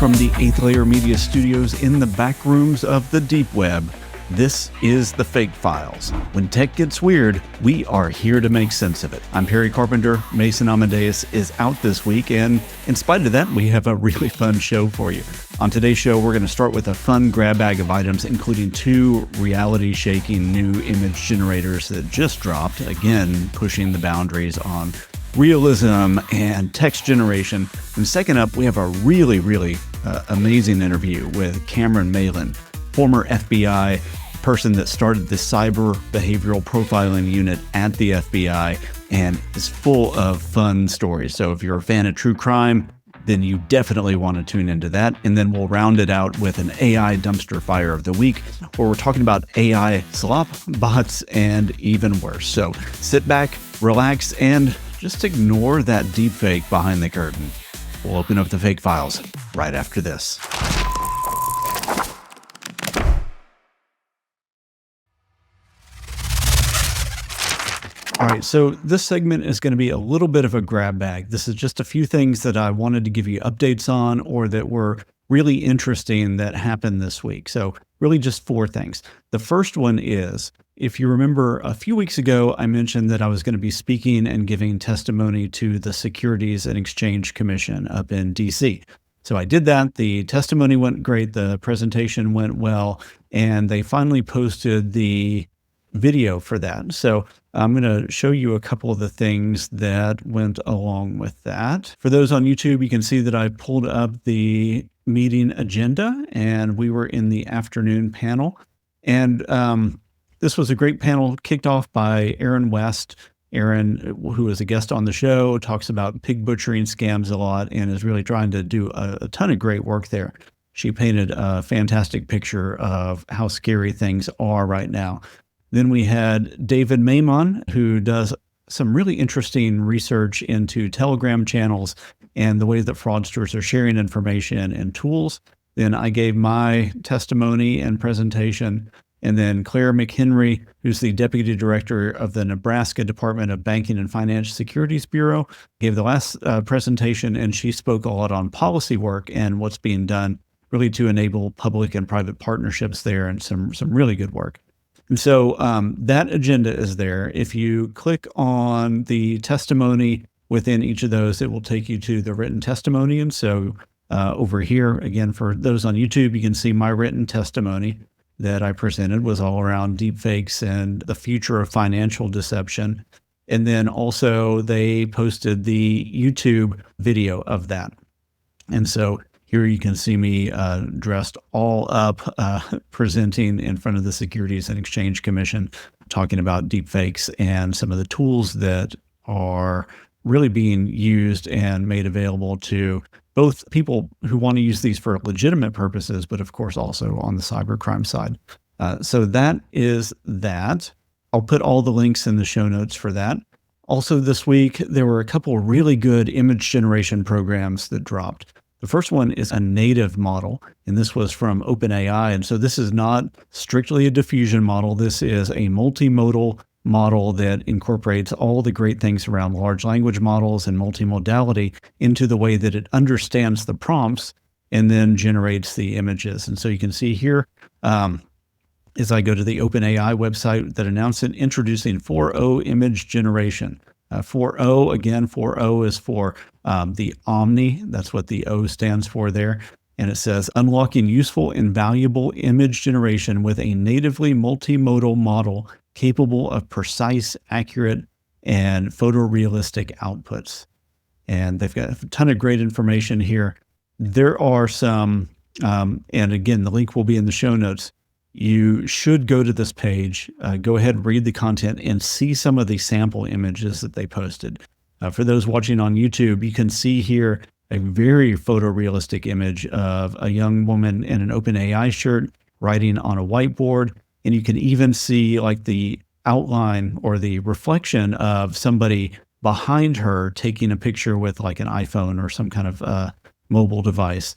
from the 8th Layer Media Studios in the back rooms of the deep web, this is the FAIK Files. When tech gets weird, we are here to make sense of it. I'm Perry Carpenter. Mason Amadeus is out this week, and in spite of that, we have a really fun show for you. On today's show, we're going to start with a fun grab bag of items, including 2 reality-shaking new image generators that just dropped, again, pushing the boundaries on realism and text generation. And second up, we have a really amazing interview with Cameron Malin, former FBI person that started the cyber behavioral profiling unit at the FBI and is full of fun stories. So if you're a fan of true crime, then you definitely want to tune into that. And then we'll round it out with an AI dumpster fire of the week, where we're talking about AI slop, bots, and even worse. So sit back, relax, and just ignore that deep fake behind the curtain. We'll open up the FAIK Files right after this. All right, so this segment is going to be a little bit of a grab bag. This is just a few things that I wanted to give you updates on or that were really interesting that happened this week. So really just 4 things. The first one is, if you remember a few weeks ago, I mentioned that I was going to be speaking and giving testimony to the Securities and Exchange Commission up in DC. So I did that. The testimony went great. The presentation went well, and they finally posted the video for that. So I'm going to show you a couple of the things that went along with that. For those on YouTube, you can see that I pulled up the meeting agenda, and we were in the afternoon panel. And this was a great panel kicked off by Erin West. Erin, who is a guest on the show, talks about pig butchering scams a lot and is really trying to do a ton of great work there. She painted a fantastic picture of how scary things are right now. Then we had David Maimon, who does some really interesting research into Telegram channels and the way that fraudsters are sharing information and tools. Then I gave my testimony and presentation. And then Claire McHenry, who's the Deputy Director of the Nebraska Department of Banking and Financial Securities Bureau, gave the last presentation, and she spoke a lot on policy work and what's being done really to enable public and private partnerships there, and some really good work. And so that agenda is there. If you click on the testimony within each of those, it will take you to the written testimony. And so over here, again, for those on YouTube, you can see my written testimony that I presented was all around deepfakes and the future of financial deception. And then also they posted the YouTube video of that. And so here you can see me dressed all up, presenting in front of the Securities and Exchange Commission, talking about deepfakes and some of the tools that are really being used and made available to both people who want to use these for legitimate purposes, but of course also on the cybercrime side. So that is that. I'll put all the links in the show notes for that. Also this week, there were a couple of really good image generation programs that dropped. The first one is a native model, and this was from OpenAI. And so this is not strictly a diffusion model. This is a multimodal model that incorporates all the great things around large language models and multimodality into the way that it understands the prompts and then generates the images. And so you can see here, as I go to the OpenAI website that announced it, introducing 4.0 image generation. 4.0, again, 4.0 is for the Omni. That's what the O stands for there. And it says, unlocking useful and valuable image generation with a natively multimodal model capable of precise, accurate, and photorealistic outputs. And they've got a ton of great information here. There are some, and again, the link will be in the show notes. You should go to this page, go ahead, read the content, and see some of the sample images that they posted. For those watching on YouTube, you can see here a very photorealistic image of a young woman in an OpenAI shirt writing on a whiteboard. And you can even see like the outline or the reflection of somebody behind her taking a picture with like an iPhone or some kind of mobile device.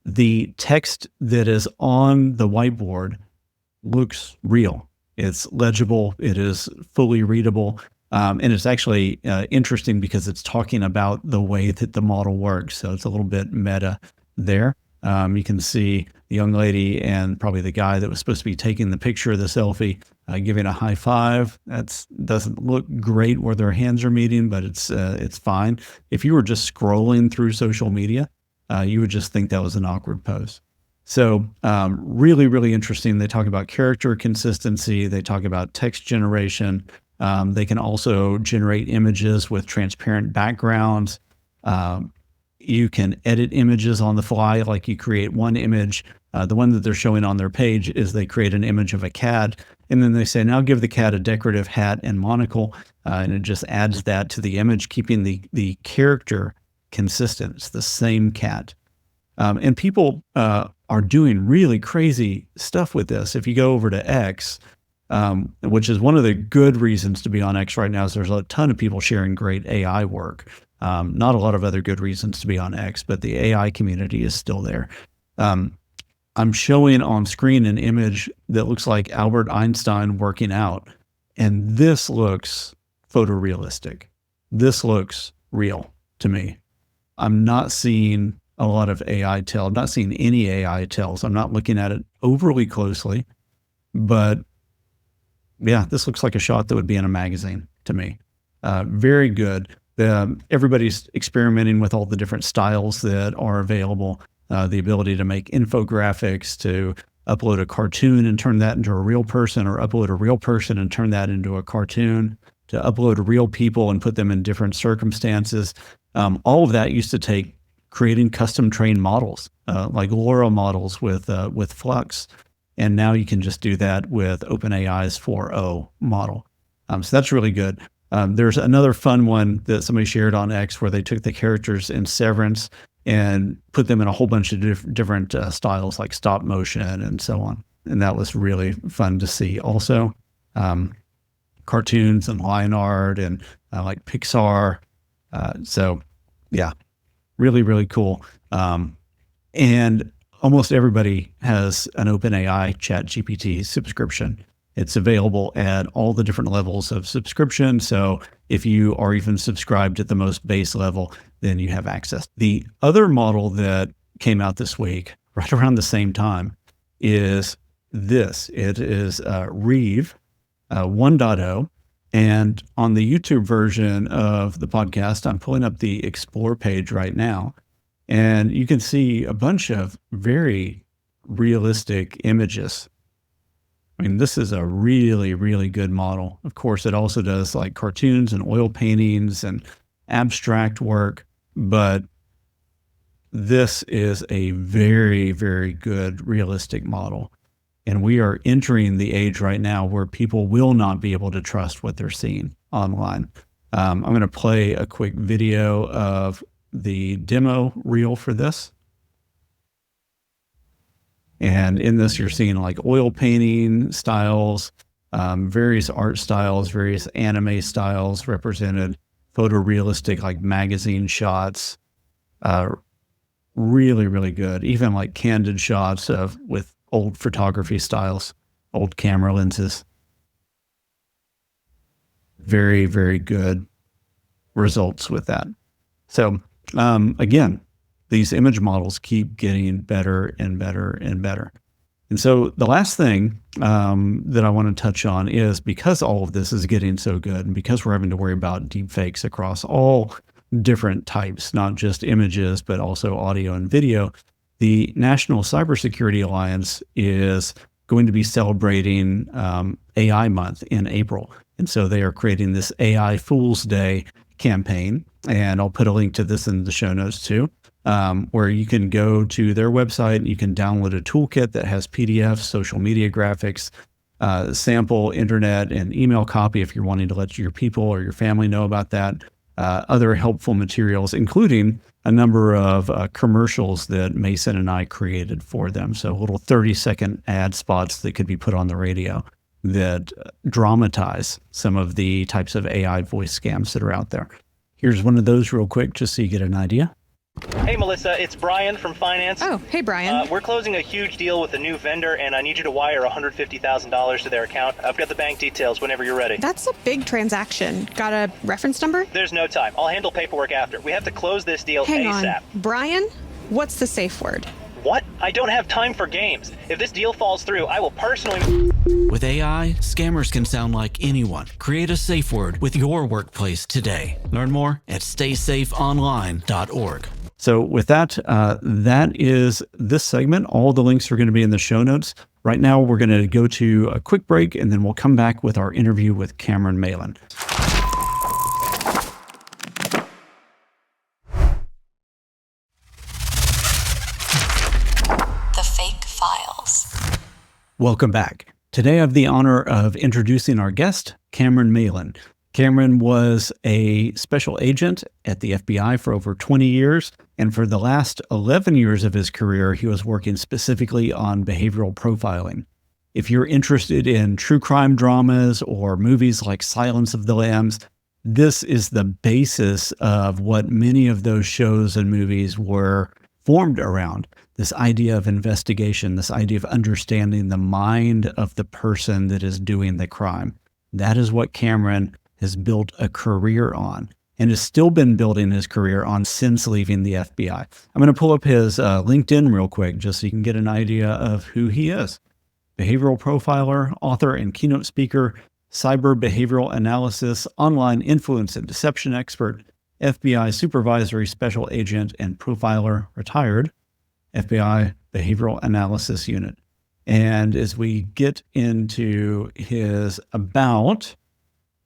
The text that is on the whiteboard looks real. It's legible. It is fully readable. And it's actually interesting because it's talking about the way that the model works. So it's a little bit meta there. You can see the young lady and probably the guy that was supposed to be taking the picture of the selfie, giving a high five. That doesn't look great where their hands are meeting, but it's fine. If you were just scrolling through social media, you would just think that was an awkward pose. So really, really interesting. They talk about character consistency. They talk about text generation. They can also generate images with transparent backgrounds. You can edit images on the fly, like you create one image. The one that they're showing on their page is they create an image of a cat, and then they say, now give the cat a decorative hat and monocle, and it just adds that to the image, keeping the character consistent. It's the same cat. And people are doing really crazy stuff with this. If you go over to X, which is one of the good reasons to be on X right now, is there's a ton of people sharing great AI work. Not a lot of other good reasons to be on X, but the AI community is still there. I'm showing on screen an image that looks like Albert Einstein working out, and this looks photorealistic. This looks real to me. I'm not seeing a lot of AI tell. I'm not seeing any AI tells. I'm not looking at it overly closely, but yeah, this looks like a shot that would be in a magazine to me. Very good. Everybody's experimenting with all the different styles that are available. The ability to make infographics, to upload a cartoon and turn that into a real person, or upload a real person and turn that into a cartoon, to upload real people and put them in different circumstances. All of that used to take creating custom trained models, like LoRa models with Flux. And now you can just do that with OpenAI's 4.0 model. So that's really good. There's another fun one that somebody shared on X where they took the characters in Severance and put them in a whole bunch of different styles, like stop motion and so on. And that was really fun to see also. Cartoons and line art and like Pixar. So yeah, really, really cool. And almost everybody has an OpenAI ChatGPT subscription. It's available at all the different levels of subscription. So if you are even subscribed at the most base level, then you have access. The other model that came out this week, right around the same time, is this. It is Reeve 1.0. And on the YouTube version of the podcast, I'm pulling up the Explore page right now. And you can see a bunch of very realistic images. I mean, this is a really, really good model. Of course, it also does like cartoons and oil paintings and abstract work, but this is a very, very good realistic model. And we are entering the age right now where people will not be able to trust what they're seeing online. I'm going to play a quick video of the demo reel for this. And in this, you're seeing like oil painting styles, various art styles, various anime styles represented, photorealistic like magazine shots. Really, really good. Even like candid shots with old photography styles, old camera lenses. Very, very good results with that. So again, these image models keep getting better and better and better. And so the last thing that I want to touch on is, because all of this is getting so good, and because we're having to worry about deepfakes across all different types, not just images, but also audio and video, the National Cybersecurity Alliance is going to be celebrating AI Month in April. And so they are creating this AI Fool's Day campaign. And I'll put a link to this in the show notes too, where you can go to their website. You can download a toolkit that has PDFs, social media graphics, sample internet and email copy if you're wanting to let your people or your family know about that. Other helpful materials, including a number of commercials that Mason and I created for them. So little 30-second ad spots that could be put on the radio that dramatize some of the types of AI voice scams that are out there. Here's one of those real quick, just so you get an idea. Hey, Melissa, it's Brian from Finance. Oh, hey, Brian. We're closing a huge deal with a new vendor, and I need you to wire $150,000 to their account. I've got the bank details whenever you're ready. That's a big transaction. Got a reference number? There's no time. I'll handle paperwork after. We have to close this deal Hang ASAP. on. Brian, what's the safe word? What? I don't have time for games. If this deal falls through, I will personally... With AI, scammers can sound like anyone. Create a safe word with your workplace today. Learn more at staysafeonline.org. So with that, that is this segment. All the links are going to be in the show notes. Right now, we're going to go to a quick break, and then we'll come back with our interview with Cameron Malin. The FAIK Files. Welcome back. Today, I have the honor of introducing our guest, Cameron Malin. Cameron was a special agent at the FBI for over 20 years, and for the last 11 years of his career, he was working specifically on behavioral profiling. If you're interested in true crime dramas or movies like Silence of the Lambs, this is the basis of what many of those shows and movies were formed around. This idea of investigation, this idea of understanding the mind of the person that is doing the crime. That is what Cameron has built a career on and has still been building his career on since leaving the FBI. I'm going to pull up his LinkedIn real quick just so you can get an idea of who he is. Behavioral profiler, author and keynote speaker, cyber behavioral analysis, online influence and deception expert, FBI supervisory special agent and profiler, retired, FBI Behavioral Analysis Unit. And as we get into his about,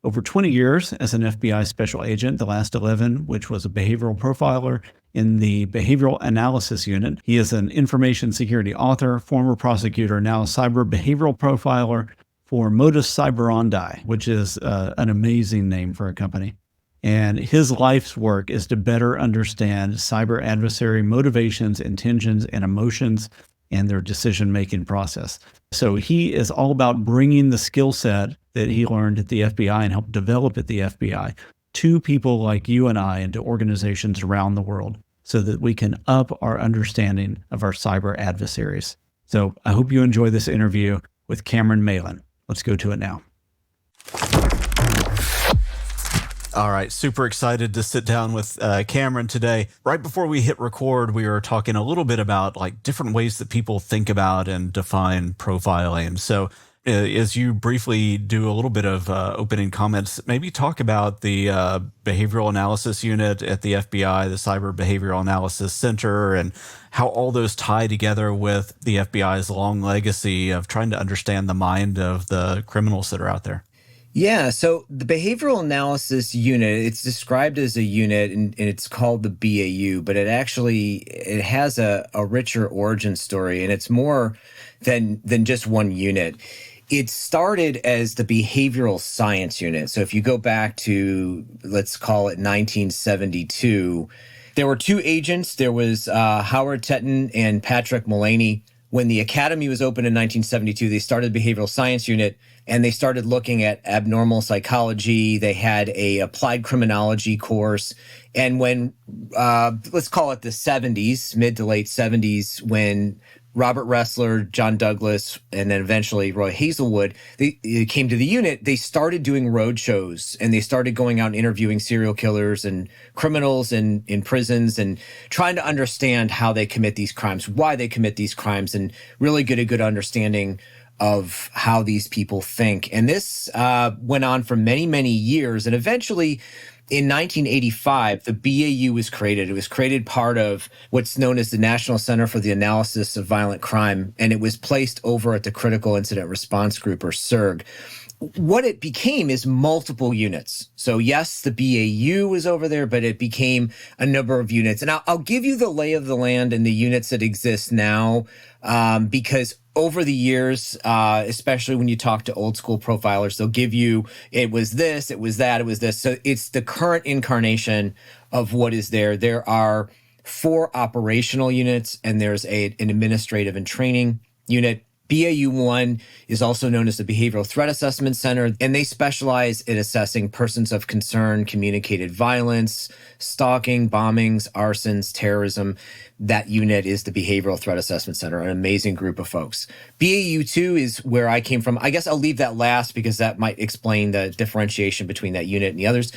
over 20 years as an FBI special agent, the last 11, which was a behavioral profiler in the Behavioral Analysis Unit. He is an information security author, former prosecutor, now cyber behavioral profiler for Modus Cyberandi, which is an amazing name for a company. And his life's work is to better understand cyber adversary motivations, intentions, and emotions and their decision-making process. So he is all about bringing the skill set that he learned at the FBI and helped develop at the FBI to people like you and I and to organizations around the world so that we can up our understanding of our cyber adversaries. So I hope you enjoy this interview with Cameron Malin. Let's go to it now. All right, super excited to sit down with Cameron today. Right before we hit record, we were talking a little bit about like different ways that people think about and define profiling. So as you briefly do a little bit of opening comments, maybe talk about the Behavioral Analysis Unit at the FBI, the Cyber Behavioral Analysis Center, and how all those tie together with the FBI's long legacy of trying to understand the mind of the criminals that are out there. Yeah, so the Behavioral Analysis Unit, it's described as a unit and it's called the BAU, but it has a richer origin story, and it's more than just one unit. It started as the Behavioral Science Unit. So if you go back to, let's call it 1972, there were two agents. There was Howard Tetton and Patrick Mullaney. When the academy was opened in 1972, they started the Behavioral Science Unit, and they started looking at abnormal psychology. They had a applied criminology course. And when, let's call it the 70s, mid to late 70s, when Robert Ressler, John Douglas, and then eventually Roy Hazelwood, they came to the unit, they started doing road shows, and they started going out and interviewing serial killers and criminals in prisons and trying to understand how they commit these crimes, why they commit these crimes, and really get a good understanding of how these people think. And this went on for many, many years. And eventually, in 1985, the BAU was created. It was created part of what's known as the National Center for the Analysis of Violent Crime, and it was placed over at the Critical Incident Response Group, or CIRG. What it became is multiple units. So yes, the BAU was over there, but it became a number of units. And I'll give you the lay of the land and the units that exist now, because over the years, especially when you talk to old school profilers, they'll give you, it was this, it was that, it was this. So it's the current incarnation of what is there. There are 4 operational units, and there's an administrative and training unit. BAU1 is also known as the Behavioral Threat Assessment Center, and they specialize in assessing persons of concern, communicated violence, stalking, bombings, arsons, terrorism. That unit is the Behavioral Threat Assessment Center, an amazing group of folks. BAU2 is where I came from. I guess I'll leave that last because that might explain the differentiation between that unit and the others.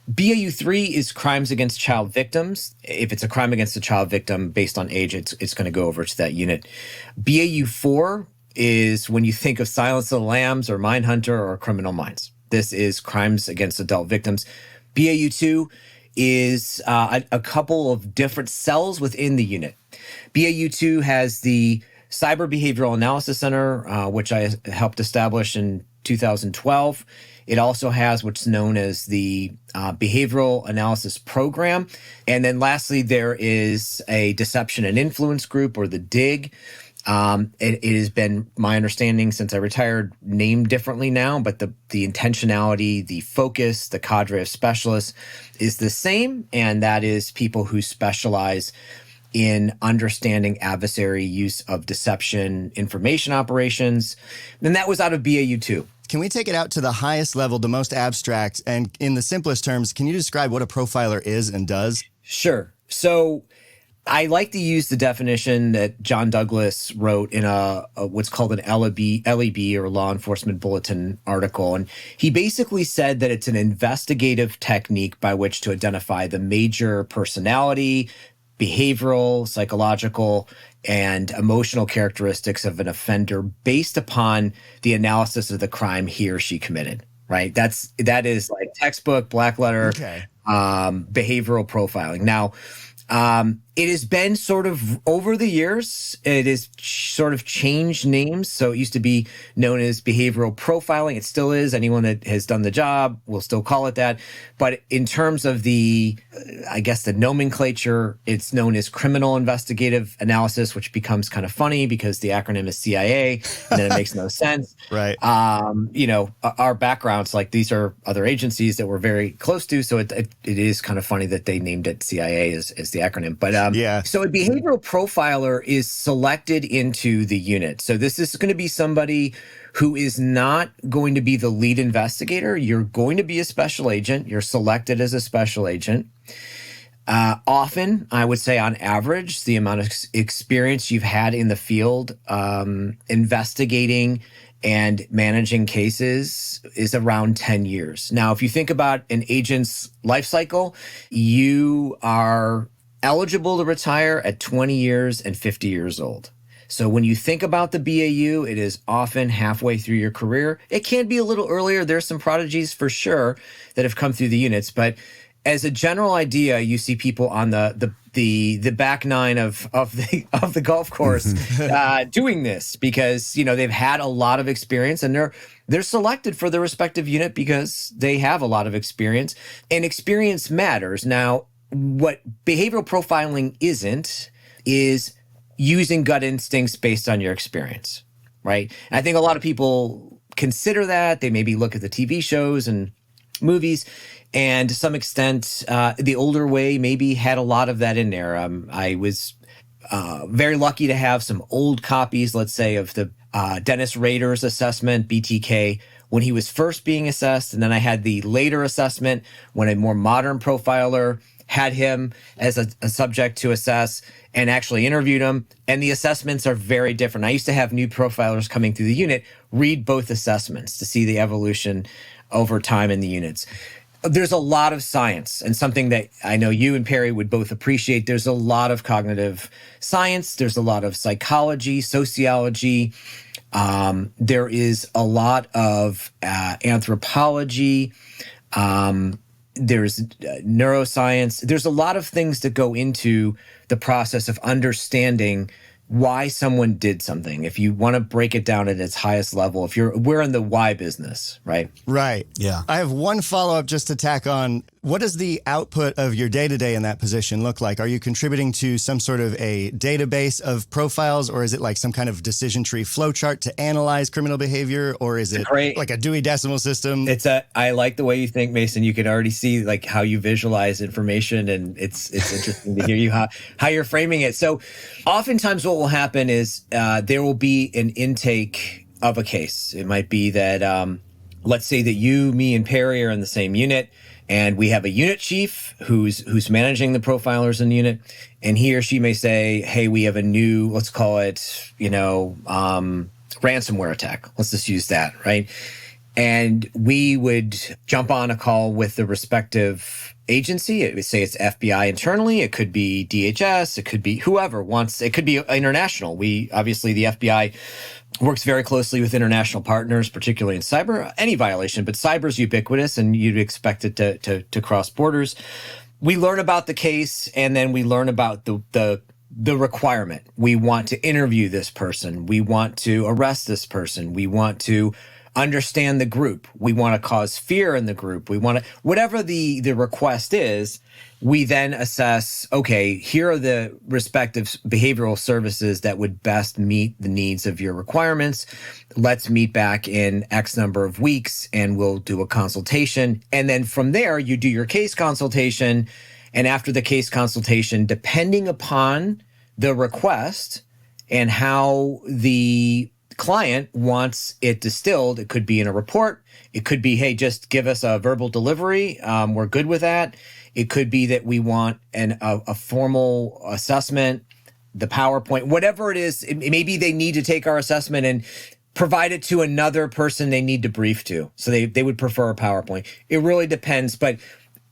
BAU 3 is crimes against child victims. If it's a crime against a child victim based on age, it's going to go over to that unit. BAU 4 is when you think of Silence of the Lambs or Mindhunter or Criminal Minds. This is crimes against adult victims. BAU 2 is a couple of different cells within the unit. BAU 2 has the Cyber Behavioral Analysis Center, which I helped establish in 2012. It also has what's known as the Behavioral Analysis Program. And then lastly, there is a Deception and Influence Group, or the DIG. It has been my understanding since I retired, named differently now, but the intentionality, the focus, the cadre of specialists is the same. And that is people who specialize in understanding adversary use of deception, information operations. And that was out of BAU 2. Can we take it out to the highest level, the most abstract? And in the simplest terms, can you describe what a profiler is and does? Sure. So I like to use the definition that John Douglas wrote in a what's called an LEB or Law Enforcement Bulletin article. And he basically said that it's an investigative technique by which to identify the major personality, behavioral, psychological, and emotional characteristics of an offender based upon the analysis of the crime he or she committed, right? That is like textbook, black letter, behavioral profiling. Now, it has been sort of over the years, it has sort of changed names. So it used to be known as behavioral profiling. It still is. Anyone that has done the job will still call it that. But in terms of the nomenclature, it's known as criminal investigative analysis, which becomes kind of funny because the acronym is CIA, and then it makes no sense. Right. Our backgrounds, like these are other agencies that we're very close to. So it is kind of funny that they named it CIA as the acronym. But so a behavioral profiler is selected into the unit. So this is going to be somebody who is not going to be the lead investigator. You're going to be a special agent. You're selected as a special agent. Often, I would say on average, the amount of experience you've had in the field investigating and managing cases is around 10 years. Now, if you think about an agent's life cycle, you are eligible to retire at 20 years and 50 years old. So when you think about the BAU, it is often halfway through your career. It can be a little earlier. There's some prodigies for sure that have come through the units, but as a general idea, you see people on the back nine of the golf course doing this because they've had a lot of experience and they're selected for their respective unit because they have a lot of experience, and experience matters. Now, what behavioral profiling isn't is using gut instincts based on your experience, right? And I think a lot of people consider that. They maybe look at the TV shows and movies, and to some extent, The Older Way maybe had a lot of that in there. I was very lucky to have some old copies, let's say, of the Dennis Rader's assessment, BTK, when he was first being assessed. And then I had the later assessment when a more modern profiler had him as a subject to assess and actually interviewed him. And the assessments are very different. I used to have new profilers coming through the unit read both assessments to see the evolution over time in the units. There's a lot of science, and something that I know you and Perry would both appreciate. There's a lot of cognitive science. There's a lot of psychology, sociology. There is a lot of anthropology. There's neuroscience. There's a lot of things that go into the process of understanding why someone did something. If you want to break it down at its highest level, we're in the why business, right? Right. Yeah. I have one follow-up just to tack on. What does the output of your day-to-day in that position look like? Are you contributing to some sort of a database of profiles, or is it like some kind of decision tree flowchart to analyze criminal behavior, or is it like a Dewey Decimal System? I like the way you think, Mason. You can already see like how you visualize information, and it's interesting to hear you how you're framing it. So oftentimes what will happen is there will be an intake of a case. It might be that let's say that you, me, and Perry are in the same unit, and we have a unit chief who's managing the profilers in the unit, and he or she may say, hey, we have a new, let's call it, ransomware attack. Let's just use that, right? And we would jump on a call with the respective agency. It would say it's FBI internally. It could be DHS. It could be whoever wants. It could be international. The FBI works very closely with international partners, particularly in cyber, any violation, but cyber is ubiquitous and you'd expect it to cross borders. We learn about the case and then we learn about the requirement. We want to interview this person. We want to arrest this person. We want to understand the group. We want to cause fear in the group. We want to, whatever the request is, we then assess, okay, here are the respective behavioral services that would best meet the needs of your requirements. Let's meet back in X number of weeks and we'll do a consultation. And then from there, you do your case consultation. And after the case consultation, depending upon the request and how the client wants it distilled, it could be in a report. It could be, hey, just give us a verbal delivery. We're good with that. It could be that we want a formal assessment, the PowerPoint, whatever it is. Maybe they need to take our assessment and provide it to another person they need to brief to. So they would prefer a PowerPoint. It really depends. But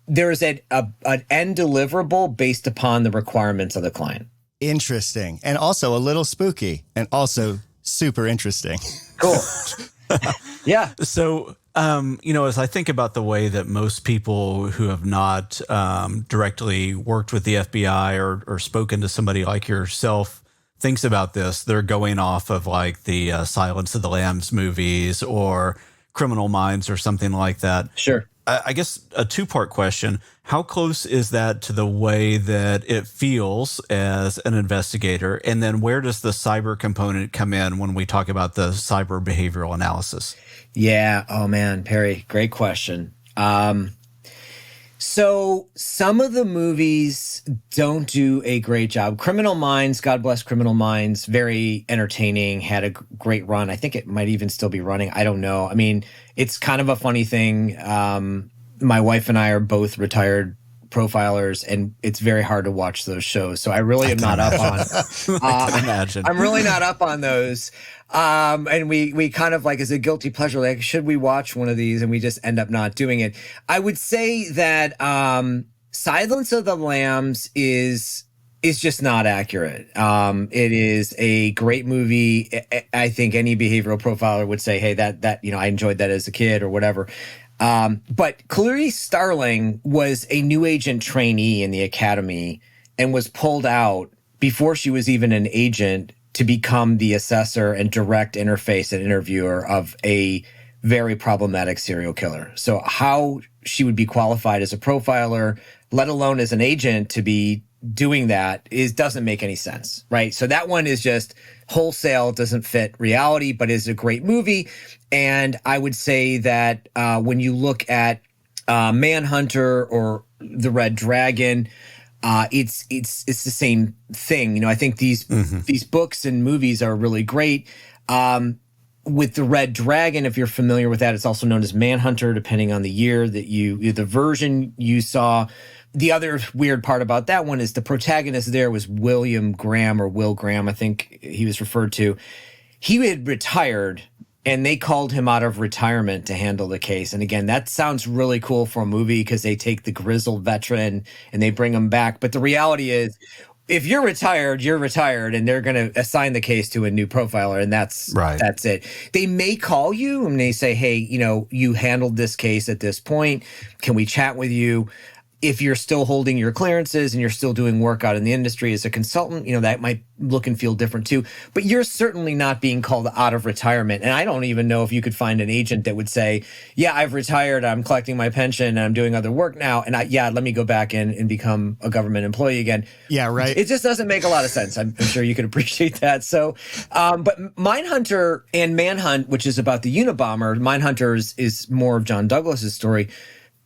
there's an end deliverable based upon the requirements of the client. Interesting. And also a little spooky and also super interesting. Cool. Yeah. So, as I think about the way that most people who have not directly worked with the FBI or spoken to somebody like yourself thinks about this, they're going off of like the Silence of the Lambs movies or Criminal Minds or something like that. Sure. I guess a two-part question. How close is that to the way that it feels as an investigator? And then where does the cyber component come in when we talk about the cyber behavioral analysis? Yeah. Oh, man, Perry, great question. So some of the movies don't do a great job. Criminal Minds, God bless Criminal Minds, very entertaining, had a great run. I think it might even still be running. I don't know. I mean, it's kind of a funny thing. My wife and I are both retired profilers, and it's very hard to watch those shows. So I really am not up on. I can imagine. I'm really not up on those. And we kind of like as a guilty pleasure, like, should we watch one of these? And we just end up not doing it. I would say that Silence of the Lambs is just not accurate. It is a great movie. I think any behavioral profiler would say, hey, that I enjoyed that as a kid or whatever. But Clarice Starling was a new agent trainee in the academy and was pulled out before she was even an agent to become the assessor and direct interface and interviewer of a very problematic serial killer. So how she would be qualified as a profiler, let alone as an agent, to be doing that doesn't make any sense, right? So that one is just wholesale, doesn't fit reality, but is a great movie. And I would say that when you look at Manhunter or The Red Dragon, it's the same thing. I think these books and movies are really great. With The Red Dragon, if you're familiar with that, it's also known as Manhunter, depending on the year that the version you saw. The other weird part about that one is the protagonist there was William Graham, or Will Graham, I think he was referred to. He had retired, and they called him out of retirement to handle the case. And again, that sounds really cool for a movie because they take the grizzled veteran and they bring him back. But the reality is, if you're retired, and they're going to assign the case to a new profiler, and that's it. They may call you and they say, hey, you handled this case at this point. Can we chat with you? If you're still holding your clearances and you're still doing work out in the industry as a consultant, that might look and feel different too. But you're certainly not being called out of retirement. And I don't even know if you could find an agent that would say, yeah, I've retired, I'm collecting my pension, and I'm doing other work now. And let me go back in and become a government employee again. Yeah, right. It just doesn't make a lot of sense. I'm sure you could appreciate that. So, but Mindhunter and Manhunt, which is about the Unabomber, Mindhunter is more of John Douglas's story.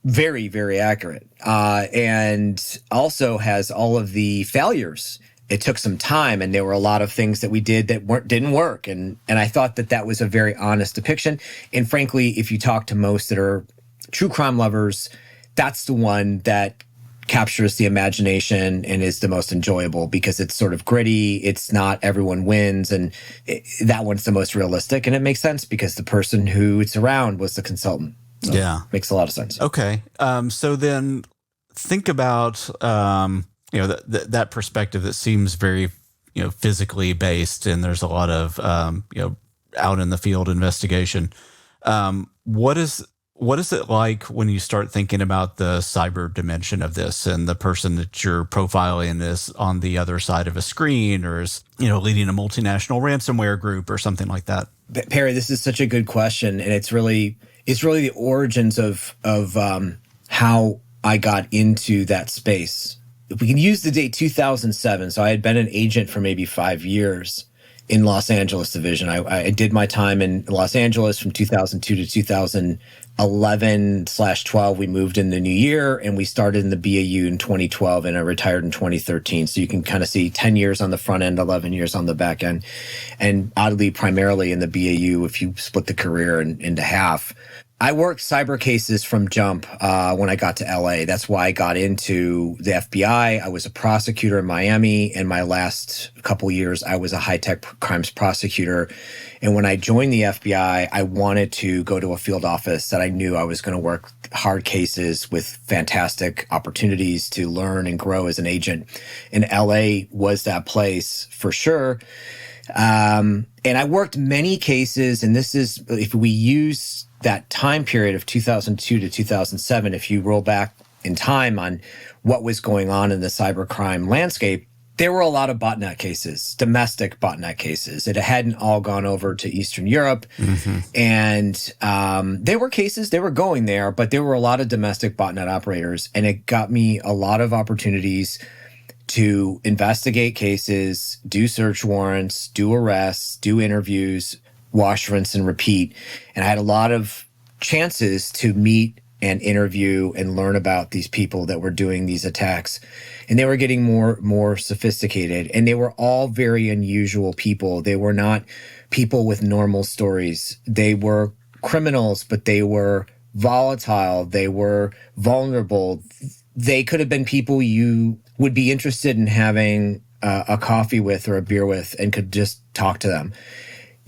Very, very accurate, and also has all of the failures. It took some time, and there were a lot of things that we did that didn't work, and I thought that was a very honest depiction. And frankly, if you talk to most that are true crime lovers, that's the one that captures the imagination and is the most enjoyable because it's sort of gritty. It's not everyone wins. And that one's the most realistic. And it makes sense because the person who it's around was the consultant. So yeah. Makes a lot of sense. Okay. So then think about, that perspective that seems very, physically based, and there's a lot of, out in the field investigation. What is it like when you start thinking about the cyber dimension of this, and the person that you're profiling is on the other side of a screen, or is, leading a multinational ransomware group or something like that? Perry, this is such a good question. And it's really the origins of how I got into that space. If we can use the date 2007, so I had been an agent for maybe 5 years in Los Angeles division. I did my time in Los Angeles from 2002 to 2011/12. We moved in the new year, and we started in the BAU in 2012, and I retired in 2013. So you can kind of see 10 years on the front end, 11 years on the back end. And oddly, primarily in the BAU, if you split the career into half. I worked cyber cases from jump when I got to LA. That's why I got into the FBI. I was a prosecutor in Miami, and my last couple years, I was a high-tech crimes prosecutor. And when I joined the FBI, I wanted to go to a field office that I knew I was going to work hard cases with fantastic opportunities to learn and grow as an agent. And LA was that place for sure. And I worked many cases, and this is, if we use that time period of 2002 to 2007, if you roll back in time on what was going on in the cybercrime landscape, there were a lot of botnet cases, domestic botnet cases. It hadn't all gone over to Eastern Europe. Mm-hmm. And there were cases, they were going there, but there were a lot of domestic botnet operators. And it got me a lot of opportunities to investigate cases, do search warrants, do arrests, do interviews, wash, rinse, and repeat. And I had a lot of chances to meet and interview and learn about these people that were doing these attacks. And they were getting more sophisticated. And they were all very unusual people. They were not people with normal stories. They were criminals, but they were volatile. They were vulnerable. They could have been people you would be interested in having a coffee with or a beer with and could just talk to them.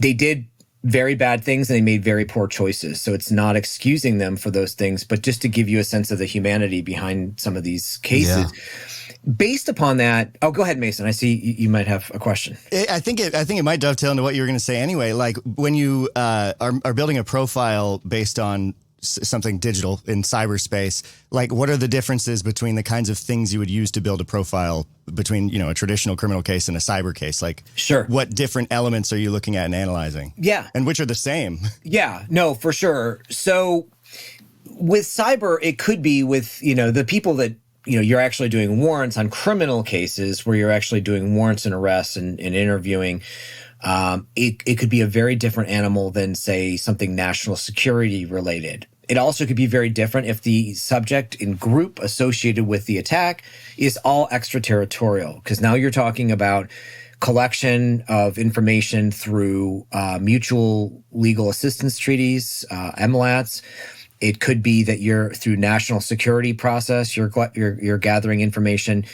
They did very bad things and they made very poor choices. So it's not excusing them for those things, but just to give you a sense of the humanity behind some of these cases. Yeah. Based upon that, go ahead, Mason. I see you might have a question. I think it might dovetail into what you were going to say anyway. Like when you are building a profile based on something digital in cyberspace, like what are the differences between the kinds of things you would use to build a profile between, a traditional criminal case and a cyber case? Like, sure. What different elements are you looking at and analyzing? Yeah. And which are the same? Yeah, no, for sure. So with cyber, it could be with, the people that, you're actually doing warrants on criminal cases where you're actually doing warrants and arrests and interviewing. It could be a very different animal than, say, something national security related. It also could be very different if the subject and group associated with the attack is all extraterritorial, because now you're talking about collection of information through mutual legal assistance treaties, MLATs. It could be that you're through national security process, you're gathering information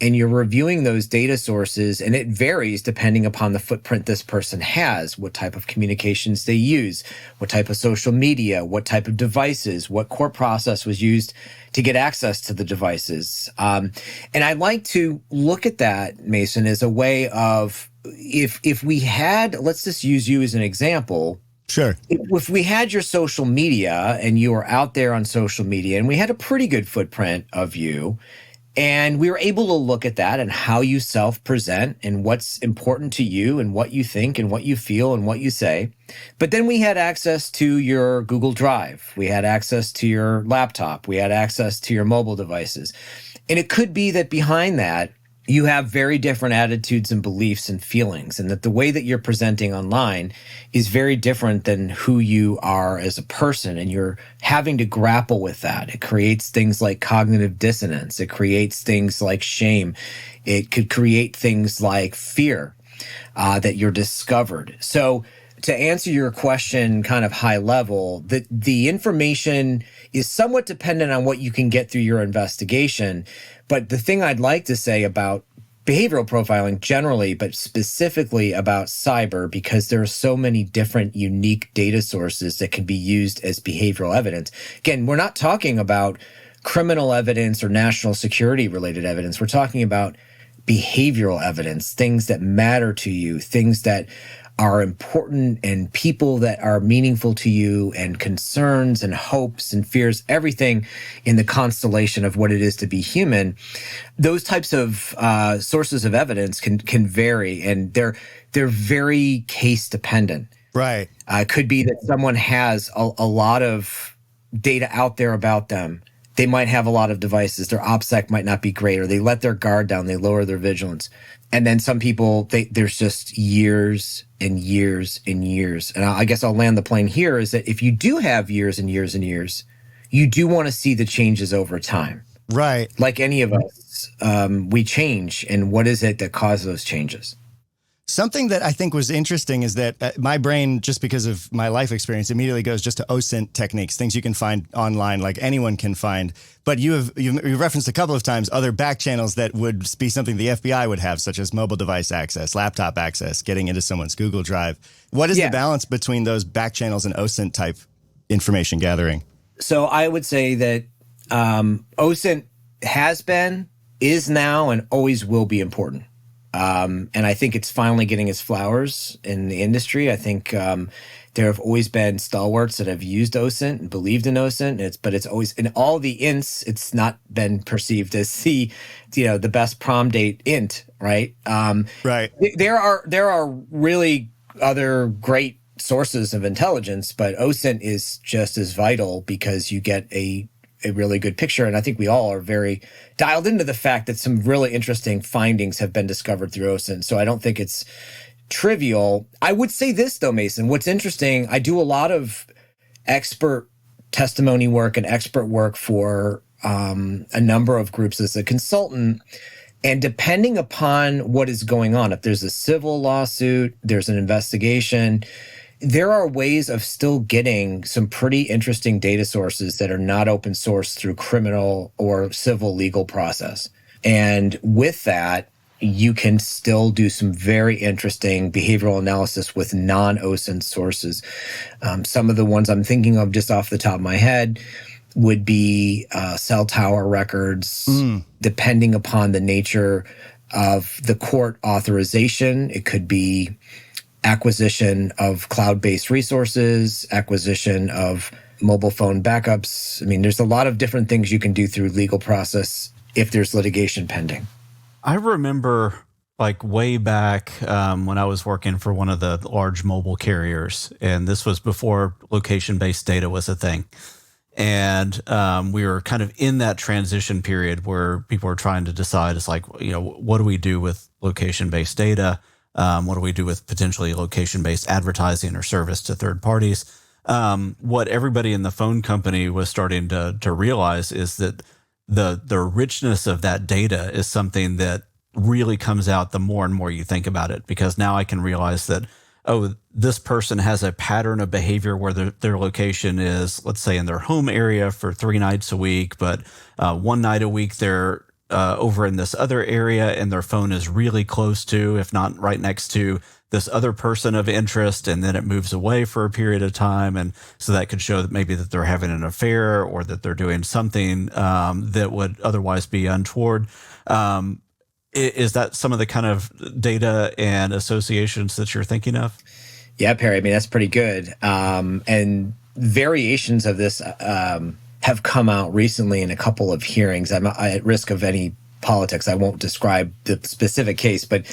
and you're reviewing those data sources, and it varies depending upon the footprint this person has, what type of communications they use, what type of social media, what type of devices, what core process was used to get access to the devices. And I like to look at that, Mason, as a way of if we had, let's just use you as an example. Sure. If we had your social media and you were out there on social media and we had a pretty good footprint of you and we were able to look at that and how you self-present and what's important to you and what you think and what you feel and what you say. But then we had access to your Google Drive. We had access to your laptop. We had access to your mobile devices. And it could be that behind that, you have very different attitudes and beliefs and feelings, and that the way that you're presenting online is very different than who you are as a person, and you're having to grapple with that. It creates things like cognitive dissonance. It creates things like shame. It could create things like fear that you're discovered. So to answer your question kind of high level, the information is somewhat dependent on what you can get through your investigation. But the thing I'd like to say about behavioral profiling generally, but specifically about cyber, because there are so many different unique data sources that can be used as behavioral evidence. Again, we're not talking about criminal evidence or national security related evidence. We're talking about behavioral evidence, things that matter to you, things that are important, and people that are meaningful to you, and concerns and hopes and fears, everything in the constellation of what it is to be human. Those types of sources of evidence can vary, and they're very case dependent. Right. It could be that someone has a lot of data out there about them. They might have a lot of devices. Their OPSEC might not be great, or they let their guard down. They lower their vigilance. And then some people, there's just years and years and years. And I guess I'll land the plane here is that if you do have years and years and years, you do want to see the changes over time. Right. Like any of us, we change. And what is it that causes those changes? Something that I think was interesting is that my brain, just because of my life experience, immediately goes just to OSINT techniques, things you can find online, like anyone can find. But you've referenced a couple of times other back channels that would be something the FBI would have, such as mobile device access, laptop access, getting into someone's Google Drive. What is the balance between those back channels and OSINT type information gathering? So I would say that OSINT has been, is now, and always will be important. And I think it's finally getting its flowers in the industry. I think there have always been stalwarts that have used OSINT and believed in OSINT. But it's always, in all the ints, it's not been perceived as the best prom date int, right? Right. There are really other great sources of intelligence, but OSINT is just as vital because you get a really good picture. And I think we all are very dialed into the fact that some really interesting findings have been discovered through OSINT. So I don't think it's trivial. I would say this, though, Mason. What's interesting, I do a lot of expert testimony work and expert work for a number of groups as a consultant. And depending upon what is going on, if there's a civil lawsuit, there's an investigation, there are ways of still getting some pretty interesting data sources that are not open source through criminal or civil legal process. And with that, you can still do some very interesting behavioral analysis with non-OSINT sources. Some of the ones I'm thinking of just off the top of my head would be cell tower records, depending upon the nature of the court authorization. It could be acquisition of cloud-based resources, acquisition of mobile phone backups. I mean, there's a lot of different things you can do through legal process if there's litigation pending. I remember like way back when I was working for one of the large mobile carriers, and this was before location-based data was a thing. And we were kind of in that transition period where people were trying to decide, it's like, what do we do with location-based data? What do we do with potentially location-based advertising or service to third parties? What everybody in the phone company was starting to realize is that the richness of that data is something that really comes out the more and more you think about it, because now I can realize that, this person has a pattern of behavior where their location is, let's say, in their home area for 3 nights a week, but 1 night a week they're over in this other area and their phone is really close to, if not right next to, this other person of interest, and then it moves away for a period of time. And so that could show that maybe that they're having an affair or that they're doing something that would otherwise be untoward. Is that some of the kind of data and associations that you're thinking of? Yeah, Perry, I mean, that's pretty good. And variations of this have come out recently in a couple of hearings. I'm at risk of any politics. I won't describe the specific case, but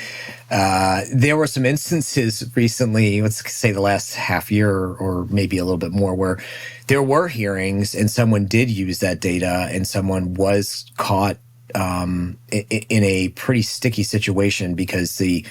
there were some instances recently, let's say the last half year or maybe a little bit more, where there were hearings and someone did use that data and someone was caught in a pretty sticky situation because the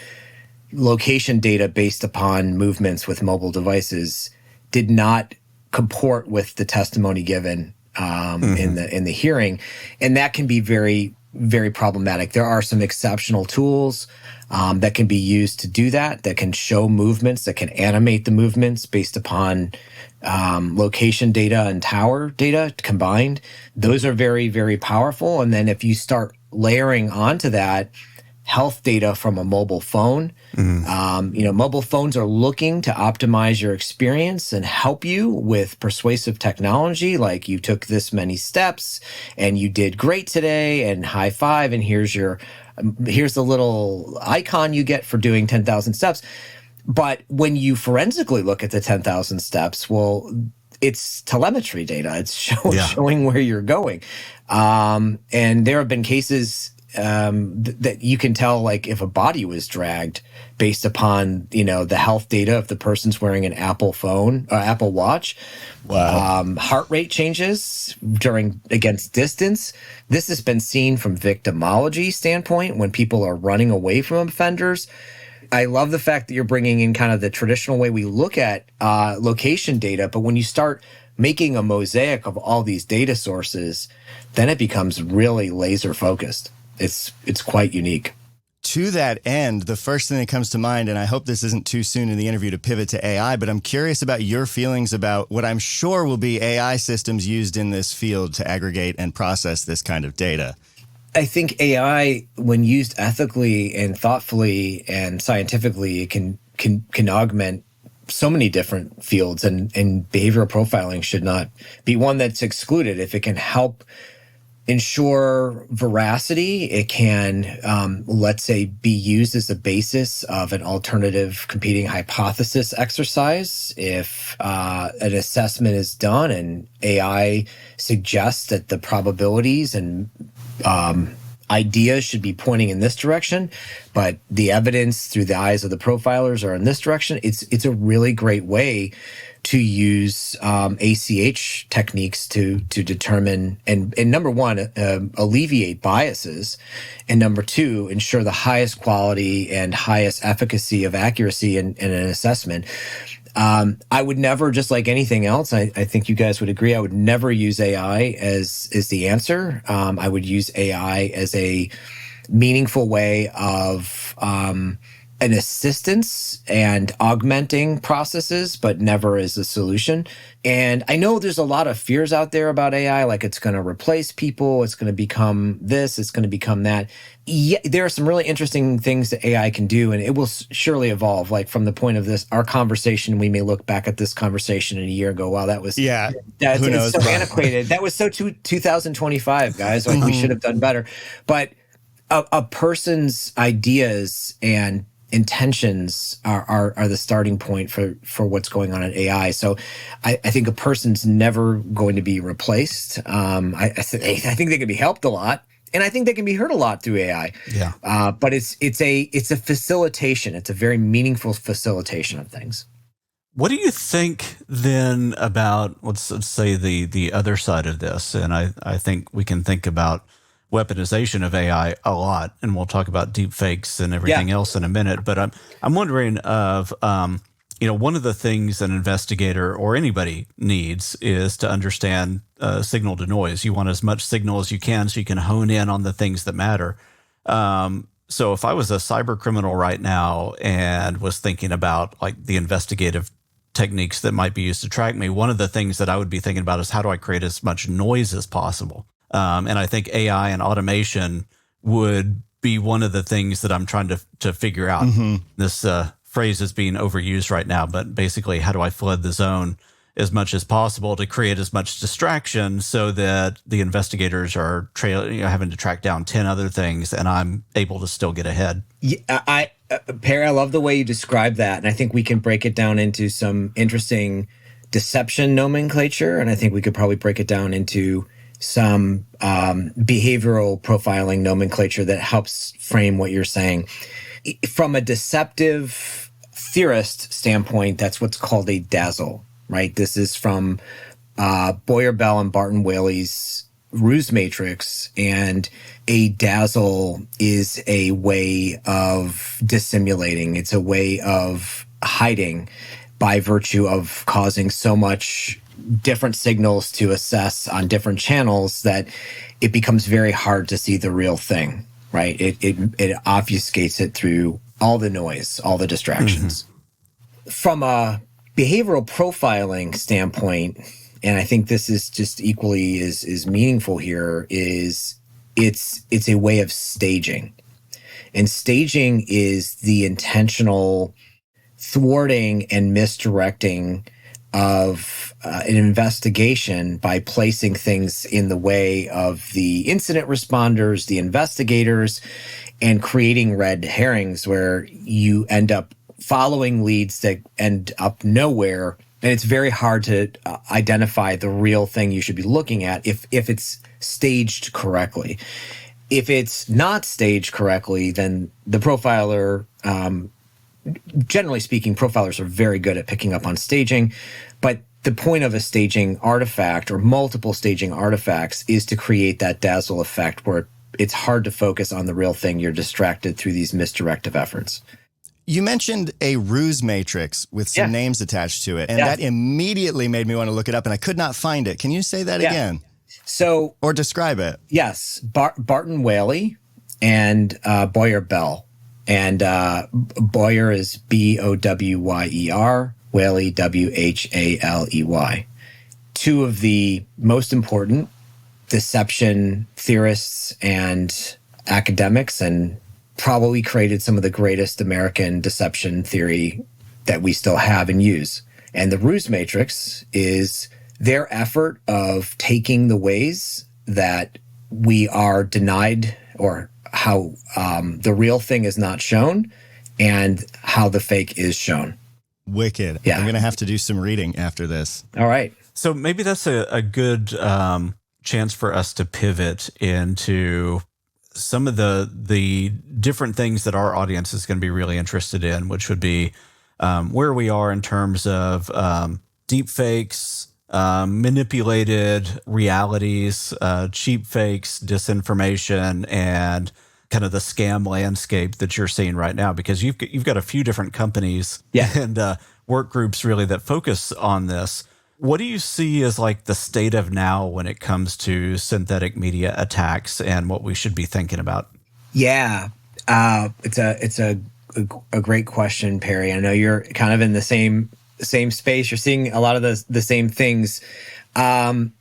location data based upon movements with mobile devices did not comport with the testimony given in the hearing, and that can be very very problematic. There are some exceptional tools that can be used to do that can show movements, that can animate the movements based upon location data and tower data combined. Those are very, very powerful. And then if you start layering onto that health data from a mobile phone, mobile phones are looking to optimize your experience and help you with persuasive technology, like you took this many steps and you did great today and high five, and here's the little icon you get for doing 10,000 steps. But when you forensically look at the 10,000 steps, well, it's telemetry data. It's showing where you're going. And there have been cases that you can tell, like if a body was dragged based upon, the health data if the person's wearing an Apple phone or Apple Watch. Wow. Heart rate changes against distance. This has been seen from victimology standpoint when people are running away from offenders. I love the fact that you're bringing in kind of the traditional way we look at location data, but when you start making a mosaic of all these data sources, then it becomes really laser focused. It's quite unique. To that end, the first thing that comes to mind, and I hope this isn't too soon in the interview to pivot to AI, but I'm curious about your feelings about what I'm sure will be AI systems used in this field to aggregate and process this kind of data. I think AI, when used ethically and thoughtfully and scientifically, it can augment so many different fields, and behavioral profiling should not be one that's excluded. If it can help ensure veracity, it can, let's say, be used as a basis of an alternative competing hypothesis exercise. If an assessment is done and AI suggests that the probabilities and ideas should be pointing in this direction, but the evidence through the eyes of the profilers are in this direction, it's a really great way to use ACH techniques to determine and number one, alleviate biases, and number two, ensure the highest quality and highest efficacy of accuracy in an assessment. I would never, just like anything else, I think you guys would agree, I would never use AI as the answer. I would use AI as a meaningful way of an assistance and augmenting processes, but never as a solution. And I know there's a lot of fears out there about AI, like it's going to replace people, it's going to become this, it's going to become that. Yeah, there are some really interesting things that AI can do, and it will surely evolve. Like from the point of our conversation, we may look back at this conversation in a year and go, wow, that was, who knows? So antiquated. That was so 2025, guys. Like we should have done better. But a person's ideas and intentions are the starting point for what's going on in AI. So I think a person's never going to be replaced. I think they can be helped a lot, and I think they can be hurt a lot through AI. Yeah. But it's a facilitation. It's a very meaningful facilitation of things. What do you think then about, let's say the other side of this? And I think we can think about weaponization of AI a lot, and we'll talk about deep fakes and everything else in a minute. But I'm wondering of, one of the things an investigator or anybody needs is to understand signal to noise. You want as much signal as you can so you can hone in on the things that matter. So if I was a cyber criminal right now and was thinking about like the investigative techniques that might be used to track me, one of the things that I would be thinking about is how do I create as much noise as possible? And I think AI and automation would be one of the things that I'm trying to figure out. This phrase is being overused right now, but basically, how do I flood the zone as much as possible to create as much distraction so that the investigators are having to track down 10 other things and I'm able to still get ahead? Yeah, Perry, I love the way you describe that. And I think we can break it down into some interesting deception nomenclature. And I think we could probably break it down into some behavioral profiling nomenclature that helps frame what you're saying. From a deceptive theorist standpoint, that's what's called a dazzle, right? This is from Boyer Bell and Barton Whaley's ruse matrix, and a dazzle is a way of dissimulating. It's a way of hiding by virtue of causing so much different signals to assess on different channels that it becomes very hard to see the real thing, right? It obfuscates it through all the noise, all the distractions. From a behavioral profiling standpoint, and I think this is just equally is meaningful here, is it's a way of staging. And staging is the intentional thwarting and misdirecting of an investigation by placing things in the way of the incident responders, the investigators, and creating red herrings where you end up following leads that end up nowhere. And it's very hard to identify the real thing you should be looking at if it's staged correctly. If it's not staged correctly, then the profiler, generally speaking, profilers are very good at picking up on staging. But the point of a staging artifact or multiple staging artifacts is to create that dazzle effect where it's hard to focus on the real thing. You're distracted through these misdirective efforts. You mentioned a ruse matrix with some names attached to it, and that immediately made me want to look it up, and I could not find it. Can you say that again? So, or describe it? Yes, Barton Whaley and Boyer Bell, and Boyer is Bowyer, Whaley Whaley. Two of the most important deception theorists and academics, and probably created some of the greatest American deception theory that we still have and use. And the ruse matrix is their effort of taking the ways that we are denied or how the real thing is not shown and how the fake is shown. Wicked. Yeah. I'm going to have to do some reading after this. All right. So maybe that's a good chance for us to pivot into some of the different things that our audience is going to be really interested in, which would be where we are in terms of deep fakes, manipulated realities, cheap fakes, disinformation, and kind of the scam landscape that you're seeing right now, because you've got a few different companies and work groups really that focus on this. What do you see as like the state of now when it comes to synthetic media attacks and what we should be thinking about? Yeah, it's a great question, Perry. I know you're kind of in the same space. You're seeing a lot of the same things. I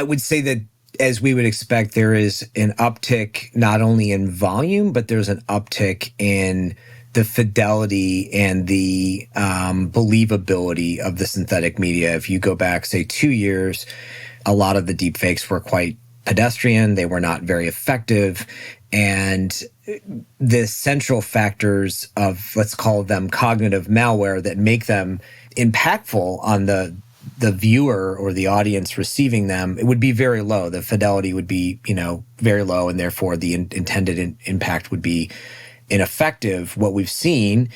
would say that, as we would expect, there is an uptick not only in volume, but there's an uptick in the fidelity and the believability of the synthetic media. If you go back, say, 2 years, a lot of the deepfakes were quite pedestrian. They were not very effective. And the central factors of, let's call them cognitive malware, that make them impactful on the viewer or the audience receiving them, it would be very low. The fidelity would be, very low, and therefore the intended impact would be ineffective. What we've seen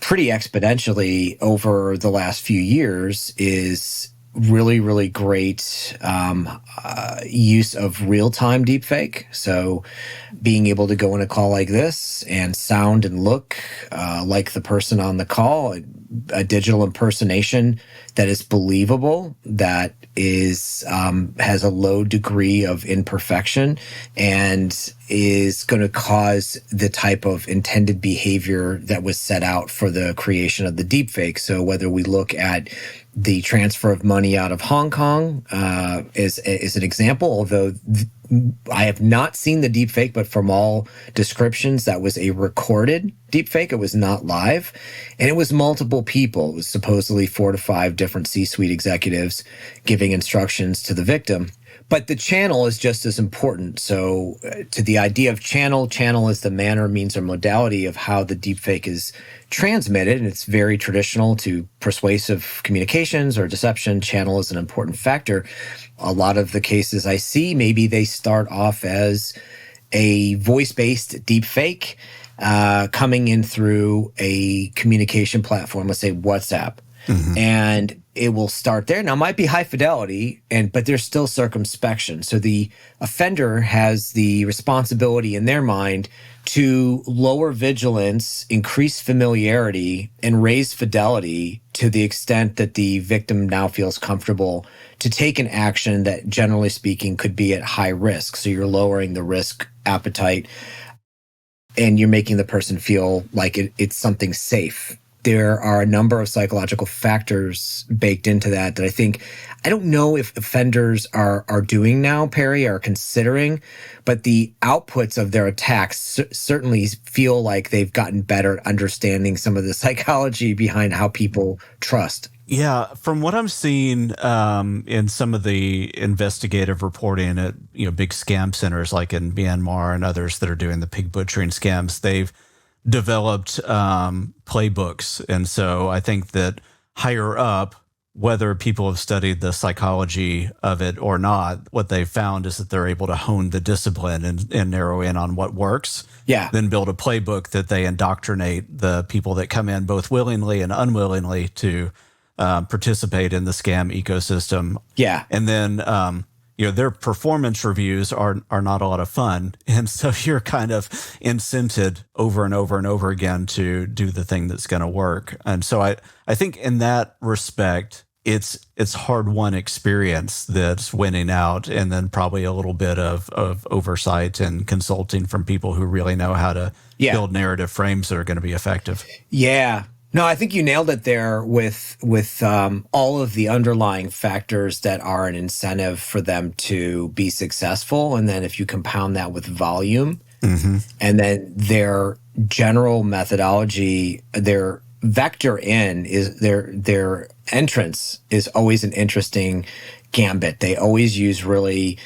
pretty exponentially over the last few years is really, really great use of real-time deepfake. So being able to go in a call like this and sound and look like the person on the call, a digital impersonation that is believable, that is has a low degree of imperfection, and is going to cause the type of intended behavior that was set out for the creation of the deepfake. So whether we look at the transfer of money out of Hong Kong is an example, although I have not seen the deepfake, but from all descriptions, that was a recorded deepfake. It was not live, and it was multiple people. It was supposedly 4 to 5 different C-suite executives giving instructions to the victim. But the channel is just as important. So to the idea of channel is the manner, means, or modality of how the deepfake is transmitted. And it's very traditional to persuasive communications or deception. Channel is an important factor. A lot of the cases I see, maybe they start off as a voice-based deepfake coming in through a communication platform, let's say WhatsApp. and it will start there. Now, it might be high fidelity, but there's still circumspection. So the offender has the responsibility in their mind to lower vigilance, increase familiarity, and raise fidelity to the extent that the victim now feels comfortable to take an action that, generally speaking, could be at high risk. So you're lowering the risk appetite and you're making the person feel like it's something safe. There are a number of psychological factors baked into that I don't know if offenders are doing now, Perry, are considering, but the outputs of their attacks certainly feel like they've gotten better at understanding some of the psychology behind how people trust. Yeah, from what I'm seeing in some of the investigative reporting at big scam centers like in Myanmar and others that are doing the pig butchering scams, they've developed playbooks. And so I think that higher up, whether people have studied the psychology of it or not, what they've found is that they're able to hone the discipline and narrow in on what works. Yeah. Then build a playbook that they indoctrinate the people that come in both willingly and unwillingly to participate in the scam ecosystem. Yeah. And then, their performance reviews are not a lot of fun. And so you're kind of incented over and over and over again to do the thing that's going to work. And so I think in that respect, it's hard-won experience that's winning out, and then probably a little bit of oversight and consulting from people who really know how to build narrative frames that are going to be effective. Yeah. No, I think you nailed it there with all of the underlying factors that are an incentive for them to be successful. And then if you compound that with volume, and then their general methodology, their vector in is their entrance is always an interesting gambit. They always use really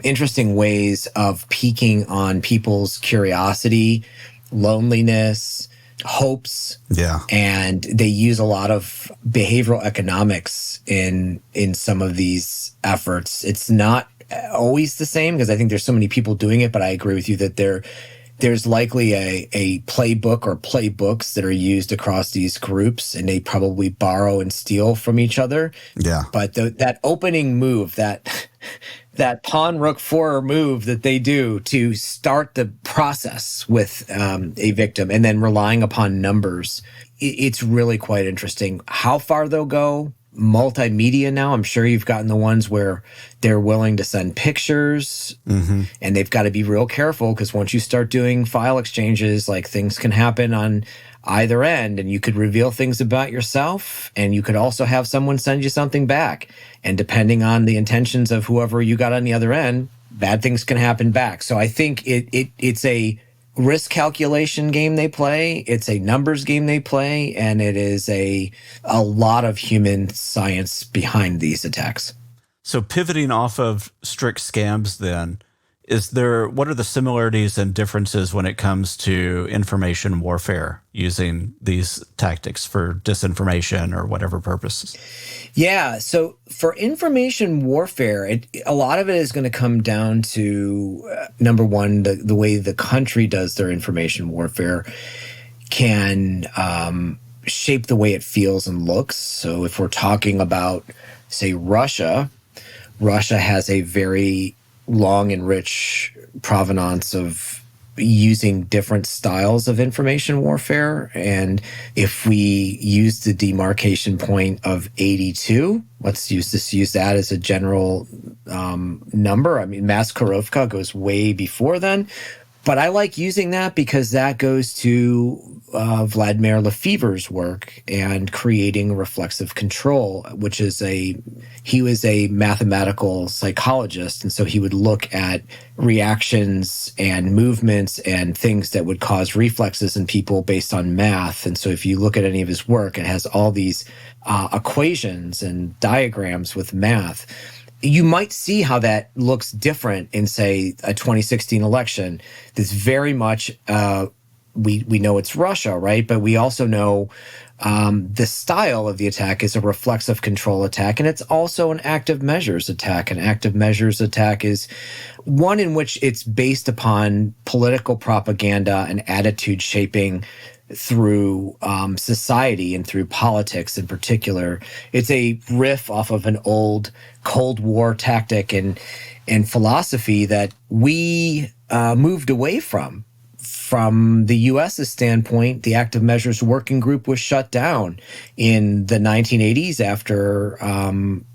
interesting ways of piquing on people's curiosity, loneliness, hopes. Yeah. And they use a lot of behavioral economics in some of these efforts. It's not always the same because I think there's so many people doing it, but I agree with you that there's likely a playbook or playbooks that are used across these groups, and they probably borrow and steal from each other. Yeah. But that opening move, that pawn rook 4 move that they do to start the process with a victim and then relying upon numbers, it's really quite interesting. How far they'll go, multimedia now, I'm sure you've gotten the ones where they're willing to send pictures, and they've got to be real careful because once you start doing file exchanges, like things can happen on either end, and you could reveal things about yourself, and you could also have someone send you something back. And depending on the intentions of whoever you got on the other end, bad things can happen back. So I think it's a risk calculation game they play. It's a numbers game they play, and it is a lot of human science behind these attacks. So pivoting off of strict scams then, what are the similarities and differences when it comes to information warfare using these tactics for disinformation or whatever purposes? Yeah, so for information warfare, a lot of it is going to come down to, number one, the way the country does their information warfare can shape the way it feels and looks. So if we're talking about, say, Russia has a very long and rich provenance of using different styles of information warfare. And if we use the demarcation point of 82, let's use that as a general number. I mean, Maskarovka goes way before then. But I like using that because that goes to Vladimir Lefebvre's work and creating reflexive control, which is he was a mathematical psychologist. And so he would look at reactions and movements and things that would cause reflexes in people based on math. And so if you look at any of his work, it has all these equations and diagrams with math. You might see how that looks different in, say, a 2016 election. There's very much we know it's Russia, right? But we also know the style of the attack is a reflexive control attack, and it's also an active measures attack. An active measures attack is one in which it's based upon political propaganda and attitude shaping through society and through politics in particular. It's a riff off of an old Cold War tactic and philosophy that we moved away from. From the U.S.'s standpoint, the Active Measures Working Group was shut down in the 1980s after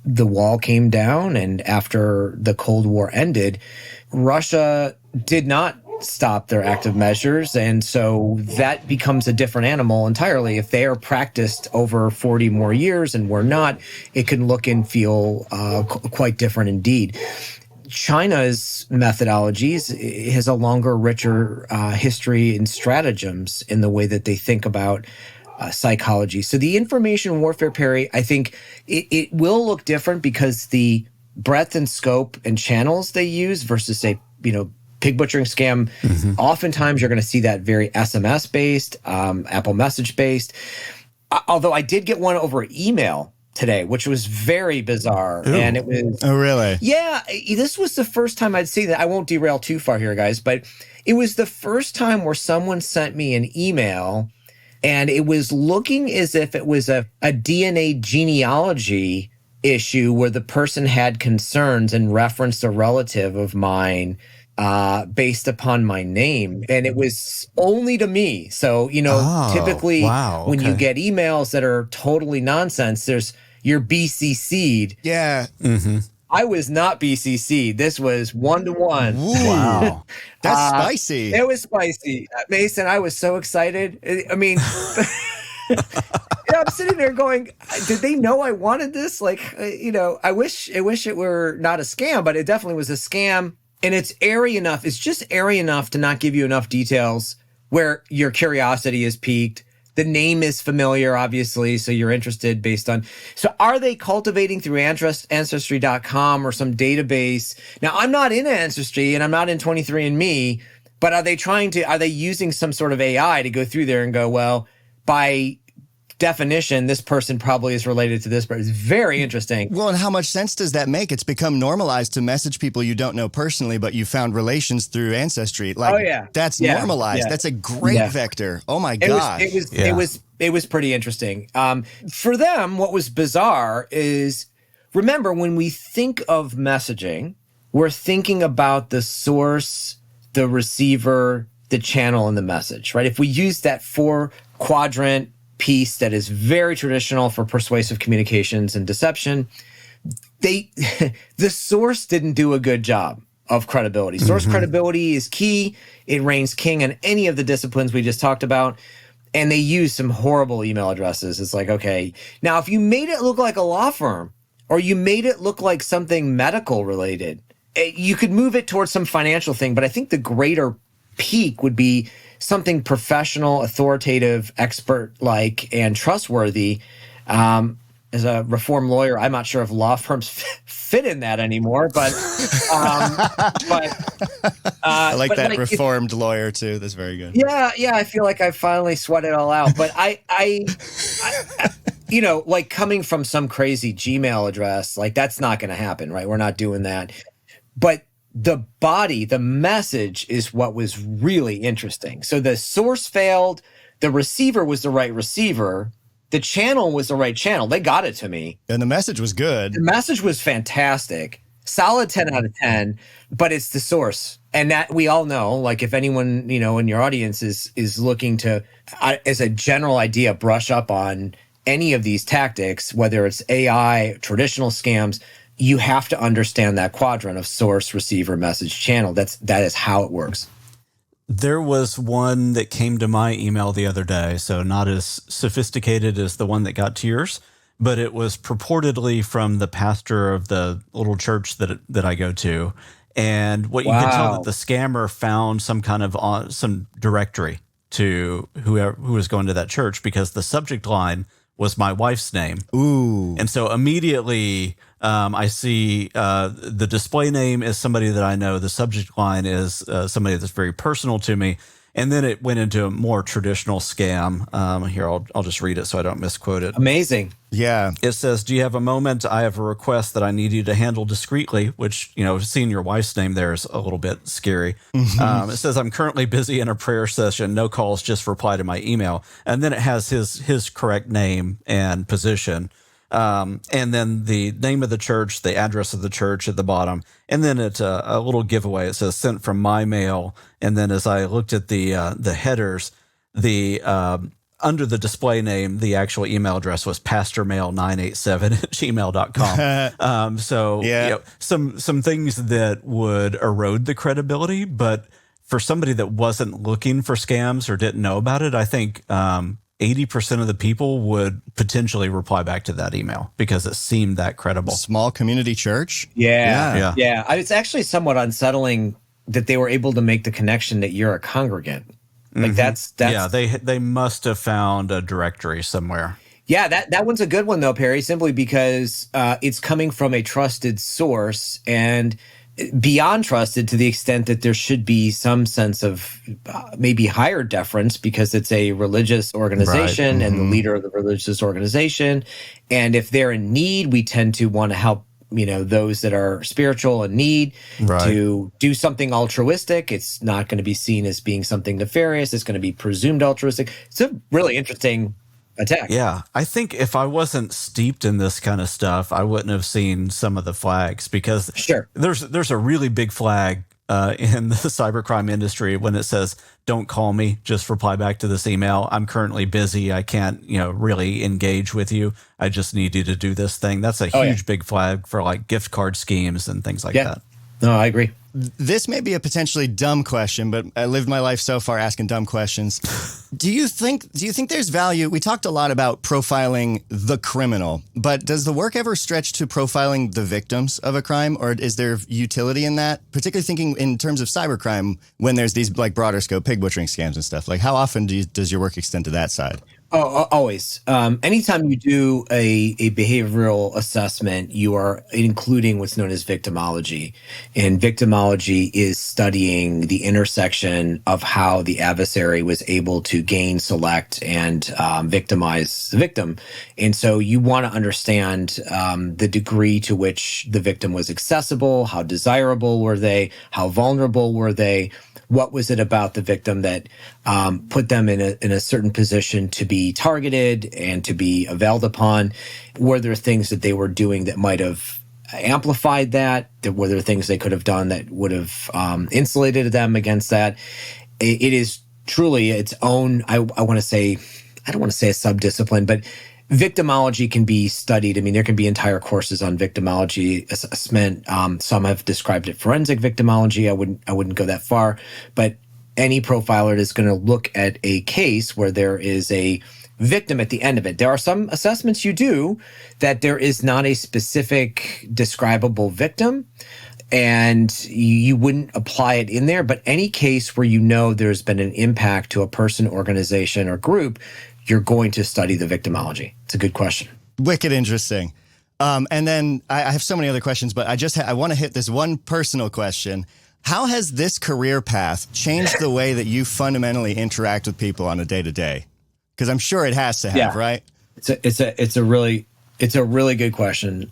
the wall came down and after the Cold War ended. Russia did not stop their active measures, and so that becomes a different animal entirely. If they are practiced over 40 more years and we're not, it can look and feel quite different indeed. China's methodologies has a longer, richer history and stratagems in the way that they think about psychology. So the information warfare, Perry, I think it will look different because the breadth and scope and channels they use versus, say, pig butchering scam. Oftentimes you're going to see that very SMS-based, Apple Message-based. Although I did get one over email today, which was very bizarre. Ooh. And it was... Oh, really? Yeah, this was the first time I'd seen that. I won't derail too far here, guys, but it was the first time where someone sent me an email and it was looking as if it was a DNA genealogy issue where the person had concerns and referenced a relative of mine based upon my name. And it was only to me. So, typically when you get emails that are totally nonsense, you're BCC'd. Yeah. I was not BCC'd. This was one-to-one. Wow. That's spicy. It was spicy. Mason, I was so excited. I mean, I'm sitting there going, did they know I wanted this? I wish it were not a scam, but it definitely was a scam. And it's airy enough. It's just airy enough to not give you enough details where your curiosity is piqued. The name is familiar, obviously, so you're interested based on. So are they cultivating through Ancestry.com or some database? Now, I'm not in Ancestry and I'm not in 23andMe, but are they using some sort of AI to go through there and go, well, by definition, this person probably is related to this person? It's very interesting. Well, and how much sense does that make? It's become normalized to message people you don't know personally, but you found relations through Ancestry. That's normalized. Yeah. That's a great vector. Oh my gosh. It was pretty interesting. For them, what was bizarre is, remember, when we think of messaging, we're thinking about the source, the receiver, the channel, and the message, right? If we use that 4-quadrant piece that is very traditional for persuasive communications and deception, the source didn't do a good job of credibility. Source credibility is key. It reigns king in any of the disciplines we just talked about. And they use some horrible email addresses. It's like, okay, now if you made it look like a law firm or you made it look like something medical related, you could move it towards some financial thing. But I think the greater peak would be something professional, authoritative, expert-like, and trustworthy. As a reform lawyer, I'm not sure if law firms fit in that anymore, but I like that reformed lawyer too. That's very good. Yeah, I feel like I finally sweat it all out. But I coming from some crazy Gmail address, that's not going to happen, right? We're not doing that. But the body, the message is what was really interesting. So the source failed. The receiver was the right receiver. The channel was the right channel. They got it to me. And the message was good. The message was fantastic. Solid 10 out of 10, but it's the source. And that we all know, if anyone, in your audience is looking to, as a general idea, brush up on any of these tactics, whether it's AI, traditional scams, you have to understand that quadrant of source, receiver, message, channel. That is how it works. There was one that came to my email the other day, so not as sophisticated as the one that got to yours, but it was purportedly from the pastor of the little church that I go to. And what you could tell that the scammer found some kind of some directory to who was going to that church, because the subject line was my wife's name. Ooh. And so immediately I see the display name is somebody that I know. The subject line is somebody that's very personal to me. And then it went into a more traditional scam. Here, I'll just read it so I don't misquote it. Amazing. Yeah. It says, "Do you have a moment? I have a request that I need you to handle discreetly," which, seeing your wife's name there is a little bit scary. It says, "I'm currently busy in a prayer session. No calls, just reply to my email." And then it has his correct name and position. And then the name of the church, the address of the church at the bottom. And then it's a little giveaway. It says, "Sent from my mail." And then as I looked at the headers, under the display name, the actual email address was pastormail987@gmail.com. Some things that would erode the credibility, but for somebody that wasn't looking for scams or didn't know about it, I think 80% of the people would potentially reply back to that email because it seemed that credible. Small community church. Yeah. It's actually somewhat unsettling that they were able to make the connection that you're a congregant. Like that's they must have found a directory somewhere. Yeah, that one's a good one though, Perry, simply because it's coming from a trusted source and beyond trusted to the extent that there should be some sense of maybe higher deference because it's a religious organization and the leader of the religious organization. And if they're in need, we tend to want to help those that are spiritual in need to do something altruistic. It's not going to be seen as being something nefarious. It's going to be presumed altruistic. It's a really interesting attack. Yeah. I think if I wasn't steeped in this kind of stuff, I wouldn't have seen some of the flags because there's a really big flag in the cybercrime industry when it says, "Don't call me, just reply back to this email. I'm currently busy. I can't, really engage with you. I just need you to do this thing." That's a huge, big flag for like gift card schemes and things like that. No, I agree. This may be a potentially dumb question, but I lived my life so far asking dumb questions. Do you think there's value? We talked a lot about profiling the criminal, but does the work ever stretch to profiling the victims of a crime, or is there utility in that? Particularly thinking in terms of cybercrime when there's these like broader scope pig butchering scams and stuff. Like how often does your work extend to that side? Oh, always. Anytime you do a behavioral assessment, you are including what's known as victimology. And victimology is studying the intersection of how the adversary was able to gain, select, and victimize the victim. And so you want to understand the degree to which the victim was accessible, how desirable were they, how vulnerable were they, what was it about the victim that put them in a certain position to be targeted and to be availed upon? Were there things that they were doing that might have amplified that? Were there things they could have done that would have insulated them against that? It is truly its own, I want to say, I don't want to say a subdiscipline, but victimology can be studied. I mean, there can be entire courses on victimology assessment. Some have described it forensic victimology. I wouldn't go that far, but any profiler is going to look at a case where there is a victim at the end of it. There are some assessments you do that there is not a specific describable victim, and you wouldn't apply it in there. But any case where there's been an impact to a person, organization, or group, you're going to study the victimology. It's a good question. Wicked interesting. And then I have so many other questions, but I want to hit this one personal question. How has this career path changed the way that you fundamentally interact with people on a day-to-day? Because I'm sure it has to have, right? It's a really good question.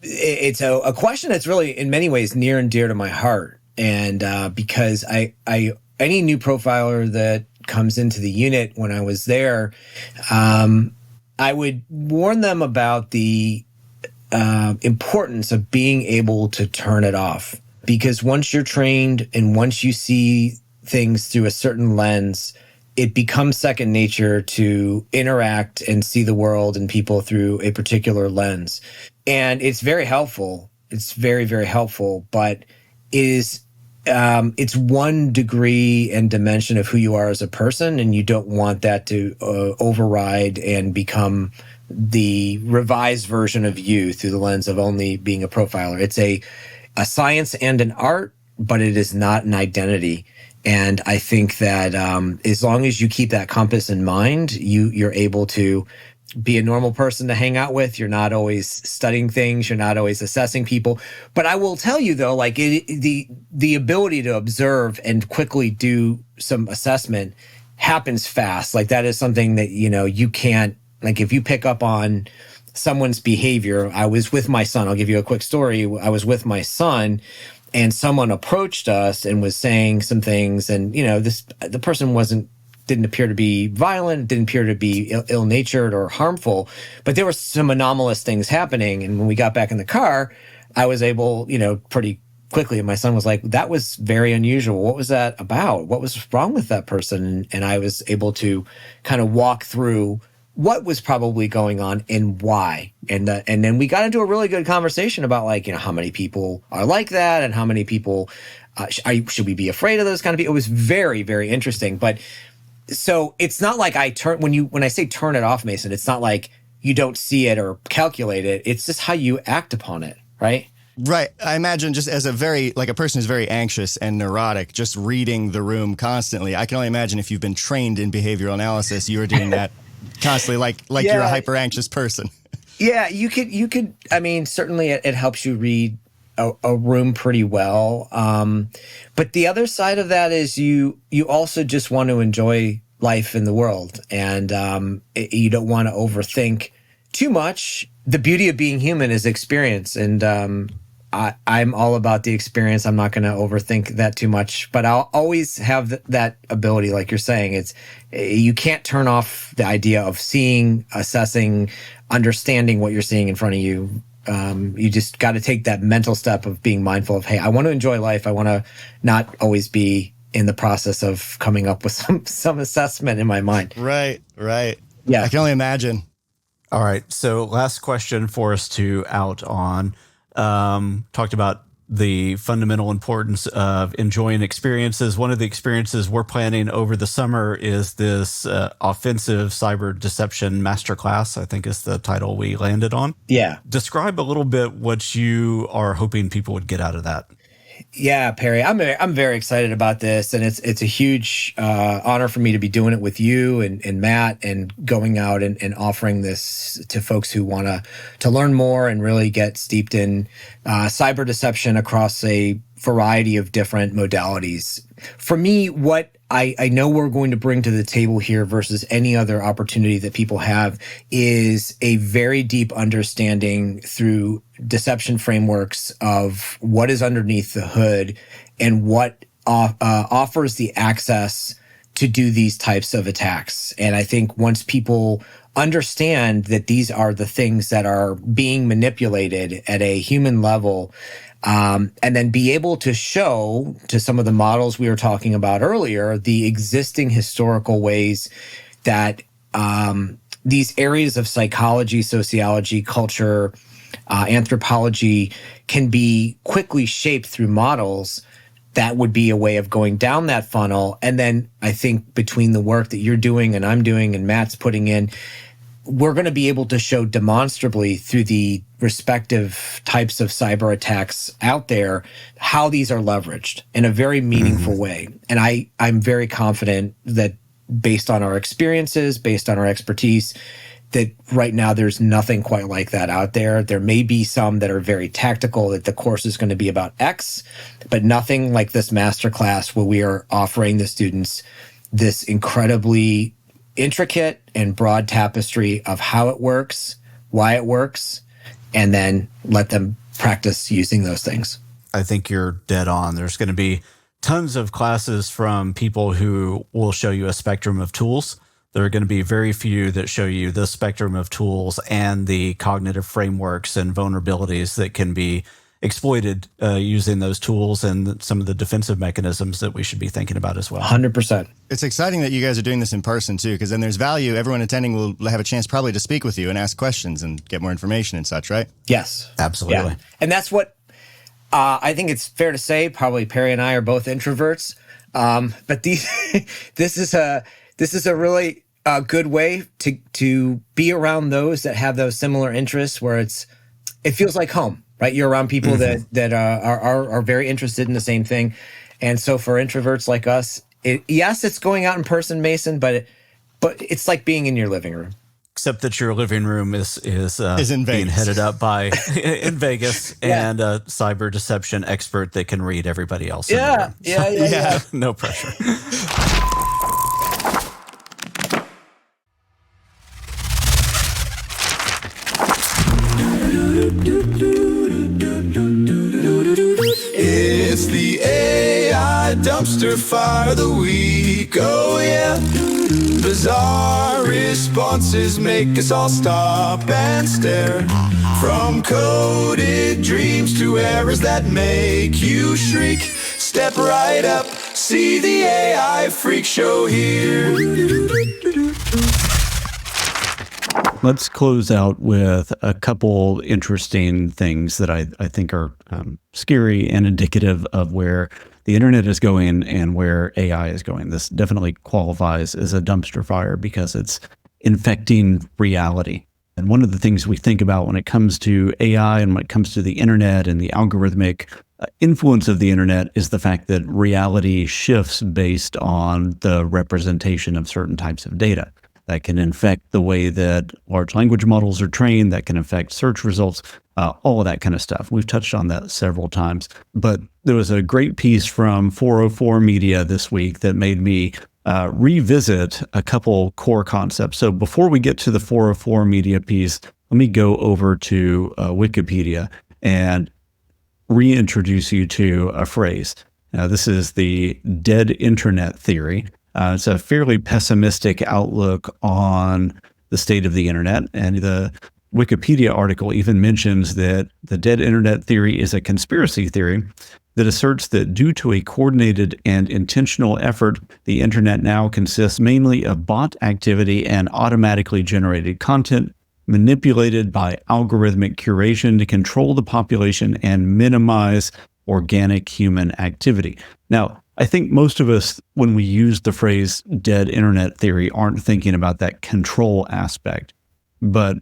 It's a question that's really in many ways near and dear to my heart. And because any new profiler that comes into the unit when I was there, I would warn them about the importance of being able to turn it off. Because once you're trained and once you see things through a certain lens, it becomes second nature to interact and see the world and people through a particular lens. And it's very helpful. It's very, very helpful, but it's one degree and dimension of who you are as a person, and you don't want that to override and become the revised version of you through the lens of only being a profiler. It's a science and an art, but it is not an identity. And I think that as long as you keep that compass in mind, you're able to be a normal person to hang out with. You're not always studying things. You're not always assessing people. But I will tell you though, like the ability to observe and quickly do some assessment happens fast. Like that is something that, you can't, like if you pick up on someone's behavior. I was with my son. I'll give you a quick story. I was with my son and someone approached us and was saying some things. And, the person didn't appear to be violent, didn't appear to be ill-natured or harmful, but there were some anomalous things happening. And when we got back in the car, I was able, pretty quickly, and my son was like, that was very unusual. What was that about? What was wrong with that person? And I was able to kind of walk through what was probably going on and why. And then we got into a really good conversation about like, how many people are like that and how many people, should we be afraid of those kind of people? It was very, very interesting. But so it's not like when I say turn it off, Mason, it's not like you don't see it or calculate it. It's just how you act upon it, right? Right. I imagine just as a person who's very anxious and neurotic, just reading the room constantly. I can only imagine if you've been trained in behavioral analysis, you are doing that constantly, like you're a hyper anxious person. Yeah, you could. I mean, certainly it helps you read a room pretty well. But the other side of that is you also just want to enjoy life in the world, and you don't want to overthink too much. The beauty of being human is experience, and I'm all about the experience. I'm not going to overthink that too much, but I'll always have that ability. Like you're saying, you can't turn off the idea of seeing, assessing, understanding what you're seeing in front of you. You just got to take that mental step of being mindful of, hey, I want to enjoy life. I want to not always be in the process of coming up with some assessment in my mind. Right. Yeah. I can only imagine. All right. So last question for us to out on. Talked about the fundamental importance of enjoying experiences. One of the experiences we're planning over the summer is this offensive cyber deception masterclass, I think is the title we landed on. Yeah. Describe a little bit what you are hoping people would get out of that. Yeah, Perry, I'm very excited about this, and it's a huge honor for me to be doing it with you and Matt, and going out and offering this to folks who want to learn more and really get steeped in cyber deception across a variety of different modalities. For me, what I know we're going to bring to the table here versus any other opportunity that people have is a very deep understanding through deception frameworks of what is underneath the hood and what offers the access to do these types of attacks. And I think once people understand that these are the things that are being manipulated at a human level, and then be able to show to some of the models we were talking about earlier, the existing historical ways that these areas of psychology, sociology, culture, anthropology can be quickly shaped through models. That would be a way of going down that funnel. And then I think between the work that you're doing and I'm doing and Matt's putting in, we're going to be able to show demonstrably through the respective types of cyber attacks out there how these are leveraged in a very meaningful way. And I'm very confident that based on our experiences, based on our expertise, that right now there's nothing quite like that out there. There may be some that are very tactical, that the course is going to be about X, but nothing like this masterclass where we are offering the students this incredibly intricate and broad tapestry of how it works, why it works, and then let them practice using those things. I think you're dead on. There's going to be tons of classes from people who will show you a spectrum of tools. There are going to be very few that show you the spectrum of tools and the cognitive frameworks and vulnerabilities that can be exploited using those tools and some of the defensive mechanisms that we should be thinking about as well. 100%. It's exciting that you guys are doing this in person too, because then there's value. Everyone attending will have a chance probably to speak with you and ask questions and get more information and such, right? Yes. Absolutely. Yeah. And that's what I think it's fair to say. Probably Perry and I are both introverts, but this is a really good way to be around those that have those similar interests, where it feels like home. Right, you're around people that are very interested in the same thing, and so for introverts like us, yes, it's going out in person, Mason, but it's like being in your living room. except that your living room is in being Vegas. headed up by in Vegas and a cyber deception expert that can read everybody else. In the room. Yeah. No pressure. It's the AI dumpster fire of the week. Oh yeah. Bizarre responses make us all stop and stare. From coded dreams to errors that make you shriek. Step right up, see the AI freak show here. Let's close out with a couple interesting things that I think are scary and indicative of where the internet is going and where AI is going. This definitely qualifies as a dumpster fire because it's infecting reality. And one of the things we think about when it comes to AI and when it comes to the internet and the algorithmic influence of the internet is the fact that reality shifts based on the representation of certain types of data. That can infect the way that large language models are trained, that can affect search results, all of that kind of stuff. We've touched on that several times. But there was a great piece from 404 Media this week that made me revisit a couple core concepts. So before we get to the 404 Media piece, let me go over to Wikipedia and reintroduce you to a phrase. Now, this is the dead internet theory. It's a fairly pessimistic outlook on the state of the internet. And the Wikipedia article even mentions that the dead internet theory is a conspiracy theory that asserts that due to a coordinated and intentional effort, the internet now consists mainly of bot activity and automatically generated content manipulated by algorithmic curation to control the population and minimize organic human activity. Now, I think most of us, when we use the phrase dead internet theory, aren't thinking about that control aspect. But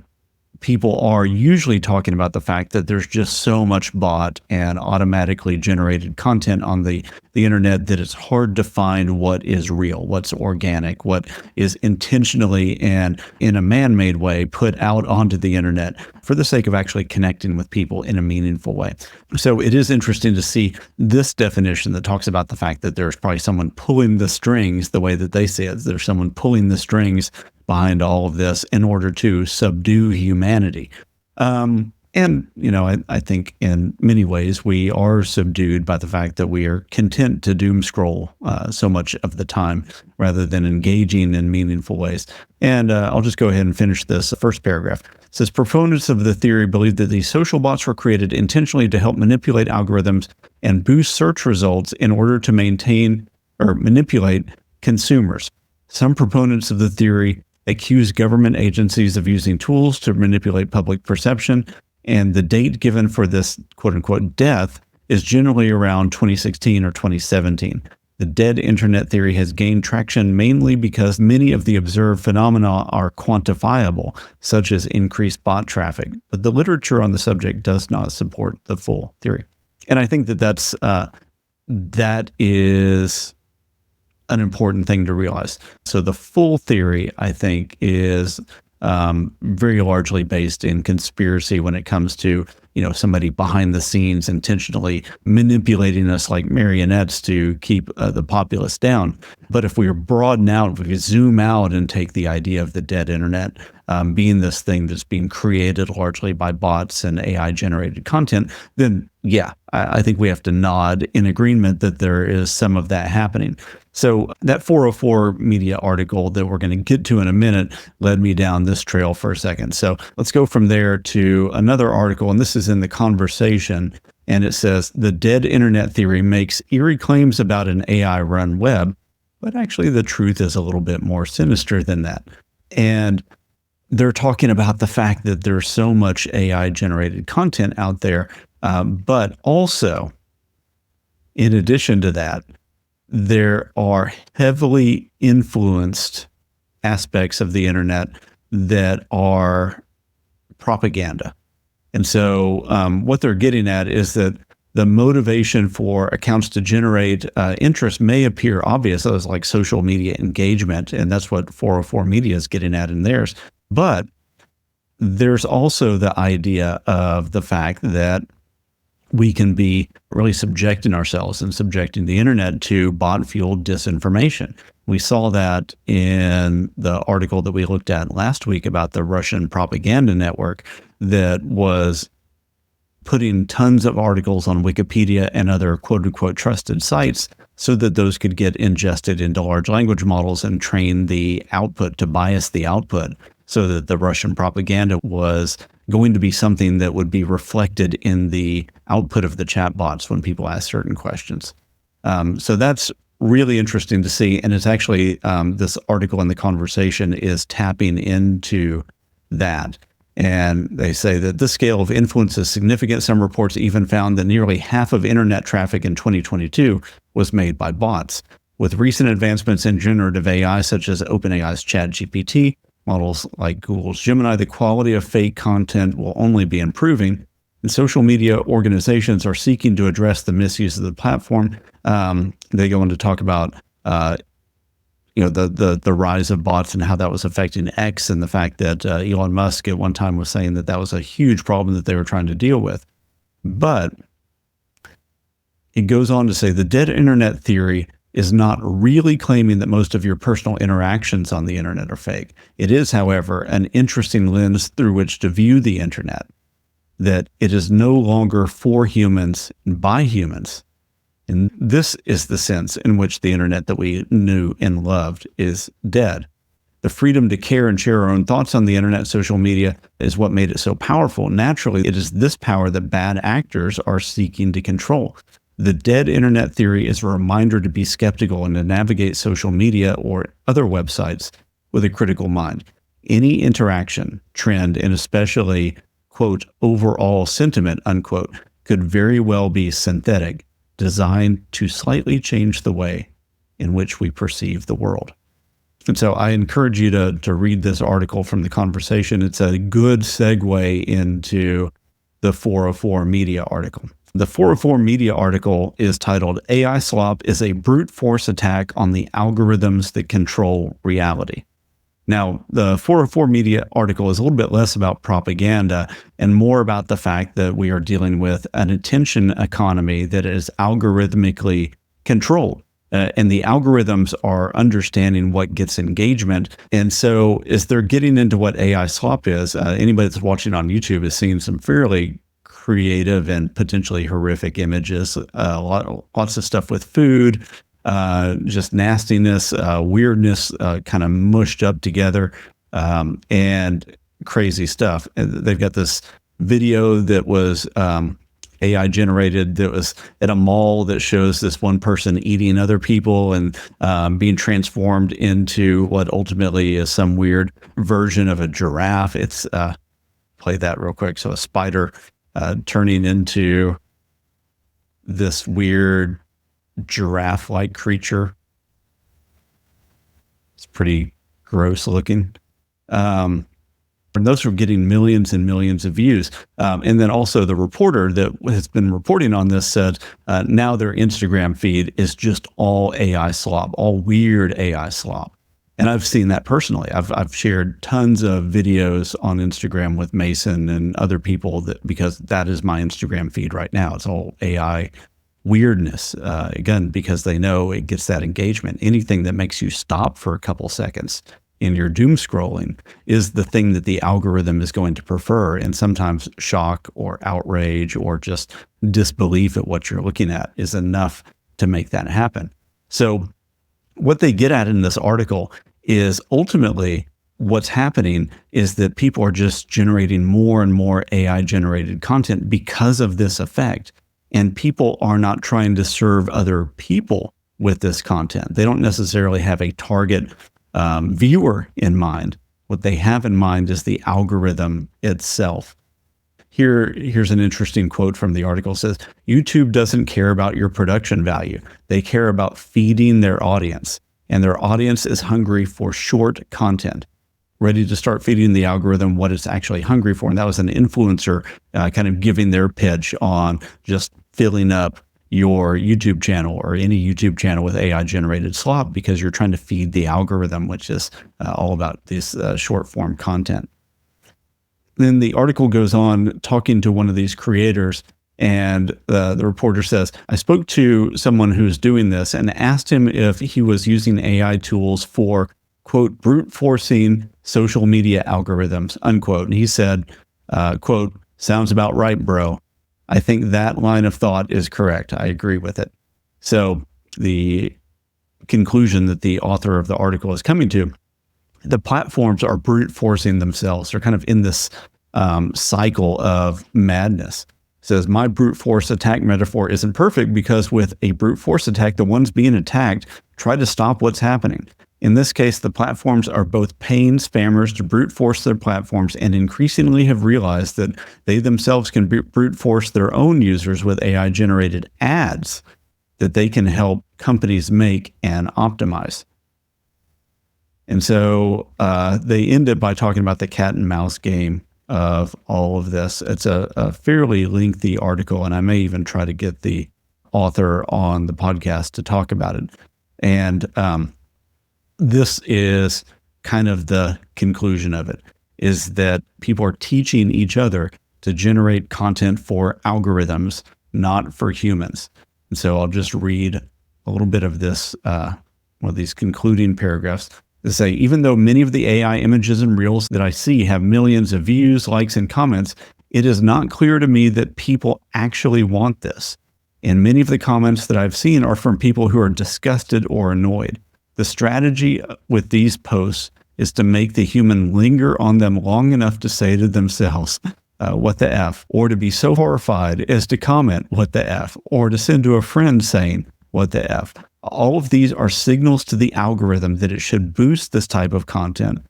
people are usually talking about the fact that there's just so much bot and automatically generated content on the internet that it's hard to find what is real, what's organic, what is intentionally and in a man-made way put out onto the internet for the sake of actually connecting with people in a meaningful way. So it is interesting to see this definition that talks about the fact that there's probably someone pulling the strings the way that they say it. There's someone pulling the strings behind all of this in order to subdue humanity. And, I think in many ways we are subdued by the fact that we are content to doom scroll so much of the time rather than engaging in meaningful ways. And I'll just go ahead and finish this first paragraph. It says, proponents of the theory believe that these social bots were created intentionally to help manipulate algorithms and boost search results in order to maintain or manipulate consumers. Some proponents of the theory accuse government agencies of using tools to manipulate public perception, and the date given for this quote-unquote death is generally around 2016 or 2017. The dead internet theory has gained traction mainly because many of the observed phenomena are quantifiable, such as increased bot traffic, but the literature on the subject does not support the full theory. And I think that is an important thing to realize. So the full theory, I think, is very largely based in conspiracy when it comes to, somebody behind the scenes intentionally manipulating us like marionettes to keep the populace down. But if we broaden out, if we zoom out and take the idea of the dead internet being this thing that's being created largely by bots and AI generated content, then yeah, I think we have to nod in agreement that there is some of that happening. So that 404 Media article that we're going to get to in a minute led me down this trail for a second. So let's go from there to another article, and this is in The Conversation, and it says, the dead internet theory makes eerie claims about an AI-run web, but actually the truth is a little bit more sinister than that. And they're talking about the fact that there's so much AI-generated content out there, but also, in addition to that, there are heavily influenced aspects of the internet that are propaganda. And so what they're getting at is that the motivation for accounts to generate interest may appear obvious as like social media engagement, and that's what 404 Media is getting at in theirs. But there's also the idea of the fact that we can be really subjecting ourselves and subjecting the internet to bot-fueled disinformation. We saw that in the article that we looked at last week about the Russian propaganda network that was putting tons of articles on Wikipedia and other quote-unquote trusted sites so that those could get ingested into large language models and train the output to bias the output so that the Russian propaganda was going to be something that would be reflected in the output of the chatbots when people ask certain questions. So that's really interesting to see. And it's actually, this article in the conversation is tapping into that. And they say that this scale of influence is significant. Some reports even found that nearly half of internet traffic in 2022 was made by bots. With recent advancements in generative AI, such as OpenAI's ChatGPT, models like Google's Gemini, the quality of fake content will only be improving. And social media organizations are seeking to address the misuse of the platform. They go on to talk about the rise of bots and how that was affecting X, and the fact that Elon Musk at one time was saying that that was a huge problem that they were trying to deal with. But it goes on to say the dead internet theory is not really claiming that most of your personal interactions on the internet are fake. It is, however, an interesting lens through which to view the internet, that it is no longer for humans and by humans. And this is the sense in which the internet that we knew and loved is dead. The freedom to care and share our own thoughts on the internet, social media, is what made it so powerful. Naturally, it is this power that bad actors are seeking to control. The dead internet theory is a reminder to be skeptical and to navigate social media or other websites with a critical mind. Any interaction, trend, and especially, quote, overall sentiment, unquote, could very well be synthetic, designed to slightly change the way in which we perceive the world. And so I encourage you to read this article from the conversation. It's a good segue into the 404 Media article. The 404 Media article is titled, AI Slop is a brute force attack on the algorithms that control reality. Now, the 404 Media article is a little bit less about propaganda and more about the fact that we are dealing with an attention economy that is algorithmically controlled. And the algorithms are understanding what gets engagement. And so as they're getting into what AI Slop is, anybody that's watching on YouTube is seeing some fairly creative and potentially horrific images, lots of stuff with food, just nastiness, weirdness, kind of mushed up together, and crazy stuff. And they've got this video that was AI generated that was at a mall that shows this one person eating other people and being transformed into what ultimately is some weird version of a giraffe. It's play that real quick. So a spider turning into this weird giraffe-like creature. It's pretty gross looking. And those are getting millions and millions of views. And then also the reporter that has been reporting on this said now their Instagram feed is just all AI slop, all weird AI slop. And I've seen that personally. I've shared tons of videos on Instagram with Mason and other people because that is my Instagram feed right now. It's all AI weirdness, again, because they know it gets that engagement. Anything that makes you stop for a couple seconds in your doom scrolling is the thing that the algorithm is going to prefer. And sometimes shock or outrage or just disbelief at what you're looking at is enough to make that happen. So what they get at in this article is ultimately what's happening is that people are just generating more and more AI generated content because of this effect. And people are not trying to serve other people with this content. They don't necessarily have a target viewer in mind. What they have in mind is the algorithm itself. Here's an interesting quote from the article. It says, YouTube doesn't care about your production value. They care about feeding their audience. And their audience is hungry for short content, ready to start feeding the algorithm what it's actually hungry for. And that was an influencer kind of giving their pitch on just filling up your YouTube channel or any YouTube channel with AI generated slop, because you're trying to feed the algorithm, which is all about this short form content. Then the article goes on talking to one of these creators, and the reporter says, I spoke to someone who's doing this and asked him if he was using AI tools for, quote, brute forcing social media algorithms, unquote. And he said, quote, sounds about right, bro. I think that line of thought is correct. I agree with it. So the conclusion that the author of the article is coming to, the platforms are brute forcing themselves. They're kind of in this cycle of madness. It says, my brute force attack metaphor isn't perfect because with a brute force attack, the ones being attacked try to stop what's happening. In this case, the platforms are both paying spammers to brute force their platforms and increasingly have realized that they themselves can brute force their own users with AI-generated ads that they can help companies make and optimize. And so they end it by talking about the cat and mouse game of all of this. It's a fairly lengthy article, and I may even try to get the author on the podcast to talk about it. And this is kind of the conclusion of it, is that people are teaching each other to generate content for algorithms, not for humans. And so I'll just read a little bit of this, one of these concluding paragraphs. They say, even though many of the AI images and reels that I see have millions of views, likes, and comments, it is not clear to me that people actually want this. And many of the comments that I've seen are from people who are disgusted or annoyed. The strategy with these posts is to make the human linger on them long enough to say to themselves, what the F, or to be so horrified as to comment, what the F, or to send to a friend saying, what the F. All of these are signals to the algorithm that it should boost this type of content,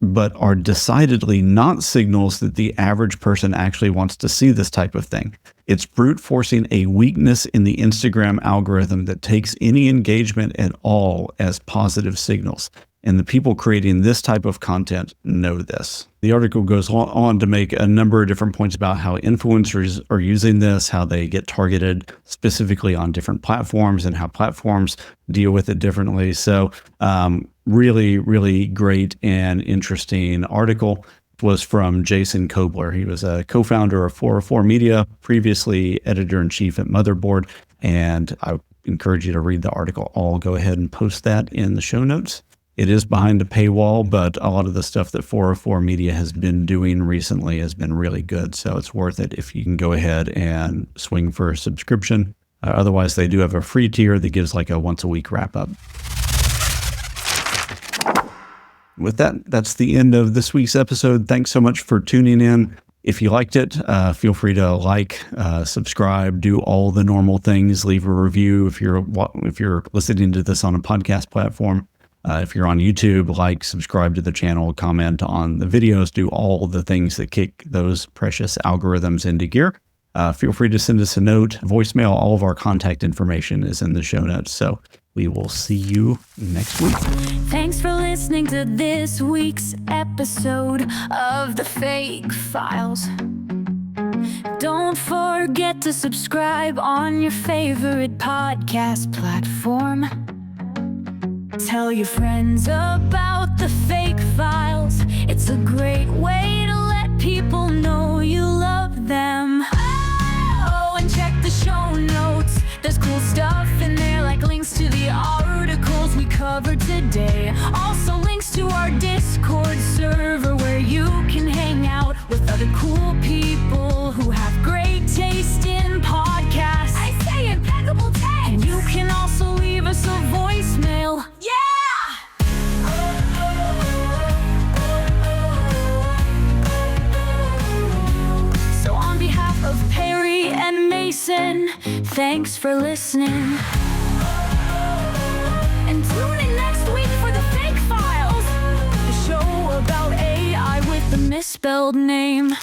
but are decidedly not signals that the average person actually wants to see this type of thing. It's brute forcing a weakness in the Instagram algorithm that takes any engagement at all as positive signals. And the people creating this type of content know this. The article goes on to make a number of different points about how influencers are using this, how they get targeted specifically on different platforms, and how platforms deal with it differently. So really, really great and interesting article. Was from Jason Kobler. He was a co-founder of 404 Media, previously editor-in-chief at Motherboard, and I encourage you to read the article. I'll go ahead and post that in the show notes. It is behind a paywall, but a lot of the stuff that 404 Media has been doing recently has been really good, so it's worth it if you can go ahead and swing for a subscription. Otherwise, they do have a free tier that gives like a once-a-week wrap-up. With that, that's the end of this week's episode. Thanks so much for tuning in. If you liked it, feel free to like, subscribe, do all the normal things, leave a review if you're listening to this on a podcast platform. If you're on YouTube, like, subscribe to the channel, comment on the videos, do all the things that kick those precious algorithms into gear. Feel free to send us a note, voicemail. All of our contact information is in the show notes. So we will see you next week. Thanks for listening to this week's episode of the FAIK Files. Don't forget to subscribe on your favorite podcast platform. Tell your friends about the FAIK Files. It's a great way to let people know you love them. Oh, and check the show notes. There's cool stuff in there, like links to the articles we covered today. Also links to our Discord server where you can hang out with other cool people who have great taste in podcasts. I say impeccable taste. And you can also leave us a voicemail. Yeah! So on behalf of Perry and Mason, thanks for listening. And tune in next week for the FAIK Files, the show about AI with the misspelled name.